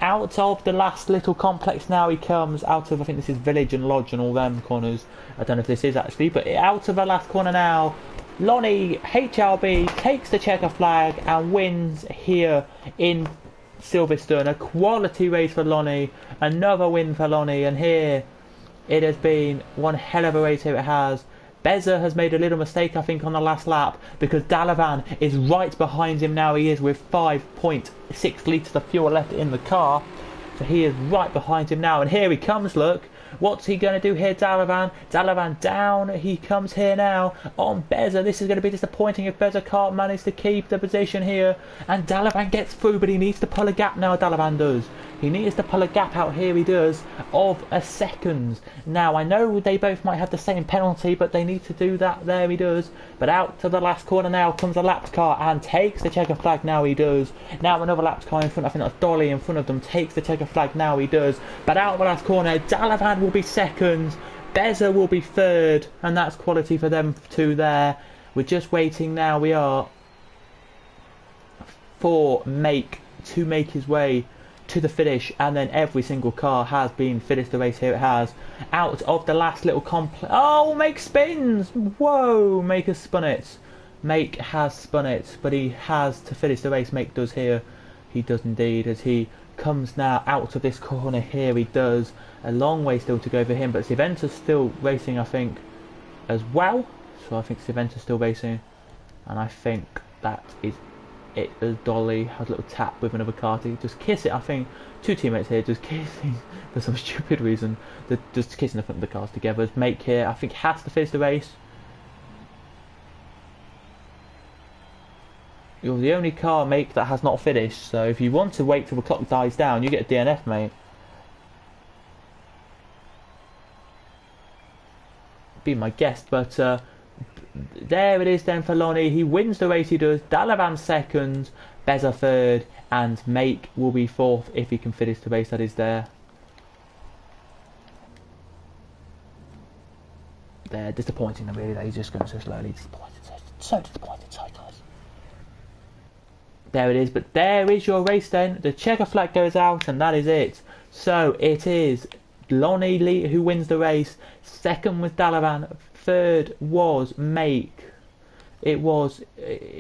out of the last little complex now, he comes out of, I think this is Village and Lodge and all them corners. I don't know if this is actually, but out of the last corner now, Lonnie HRB takes the checker flag and wins here in Silverstone. A quality race for Lonnie, another win for Lonnie, and here it has been one hell of a race. Here it has. Beza has made a little mistake, I think, on the last lap because Dalavan is right behind him now. He is with 5.6 litres of fuel left in the car. So he is right behind him now. And here he comes, look. What's he going to do here, Dalavan? Dalavan down. He comes here now on Beza. This is going to be disappointing if Beza can't manage to keep the position here. And Dalavan gets through, but he needs to pull a gap now, Dalavan does. He needs to pull a gap out here, he does, of a second. Now, I know they both might have the same penalty, but they need to do that. There he does. But out to the last corner now comes a lapped car and takes the checker flag. Now he does. Now another lapped car in front, I think that's Dolly in front of them, takes the checker flag. Now he does. But out of the last corner, Dalavan will be second. Beza will be third. And that's quality for them two there. We're just waiting now. We are for Make to make his way to the finish, and then every single car has been finished the race. Here it has. Out of the last little complex. Oh, Make spins! Whoa, Make has spun it. Make has spun it, but he has to finish the race. Make does here. He does indeed, as he comes now out of this corner. Here he does. A long way still to go for him, but Siventa's still racing, I think, as well. So I think Siventa's still racing, and I think that is it, as Dolly has a little tap with another car to just kiss it. I think 2 teammates here just kissing for some stupid reason. They're just kissing the front of the cars together. As Make here, I think, has to finish the race. You're the only car, Make, that has not finished. So if you want to wait till the clock dies down, you get a DNF, mate. Be my guest, but there it is then for Lonnie. He wins the race, he does. Dalavan second, Beza third, and Make will be fourth if he can finish the race that is there. They're disappointing them really, that he's just going so slowly. Disappointed, so disappointed, so guys. There it is, but there is your race then. The checker flag goes out, and that is it. So it is Lonnie Lee who wins the race. Second was Dalavan. Third was Make. It was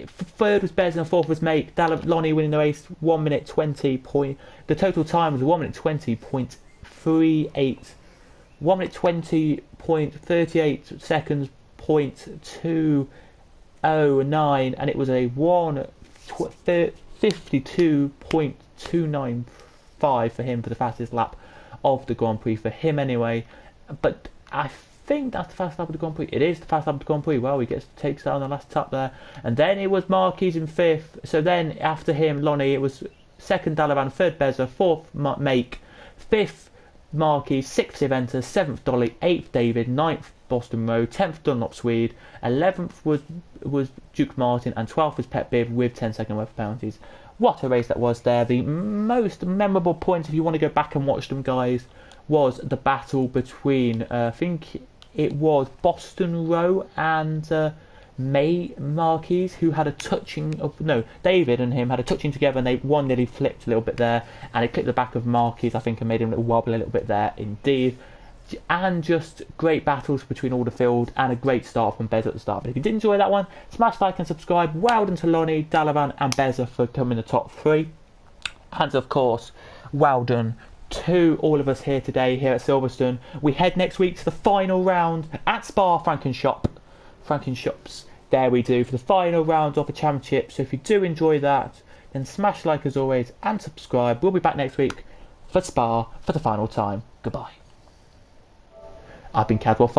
third was Bez and fourth was Make. Lonnie winning the race 1 minute 20 point. The total time was 1 minute 20.38. 1 minute 20.38 seconds. .209, and it was a 1:15 52.295 for him for the fastest lap of the Grand Prix for him anyway. But I think that's the fastest lap of the Grand Prix. It is the fastest lap of the Grand Prix. Well, he takes that on the last tap there. And then it was Marquez in 5th. So then after him, Lonnie, it was 2nd Dalavan, 3rd Beza, 4th Make, 5th Marquez, 6th Eventer, 7th Dolly, 8th David, 9th Boston Road, 10th Dunlop Swede, 11th was Duke Martin, and 12th was Pet Biv with 10-second worth of penalties. What a race that was there. The most memorable point, if you want to go back and watch them, guys, was the battle between, I think it was Boston Row and May Marquez, who had a touching of, no, David and him had a touching together, and one nearly flipped a little bit there, and it clipped the back of Marquez, I think, and made him wobble a little bit there indeed. And just great battles between all the field, and a great start from Beza at the start. But if you did enjoy that one, smash like and subscribe. Well done to Lonnie, Dalavan and Beza for coming in the top 3. And of course, well done to all of us here today here at Silverstone. We head next week to the final round at Spa Frankenshops. There we do, for the final round of the championship. So if you do enjoy that, then smash like as always and subscribe. We'll be back next week for Spa for the final time. Goodbye. I've been Cadwell5.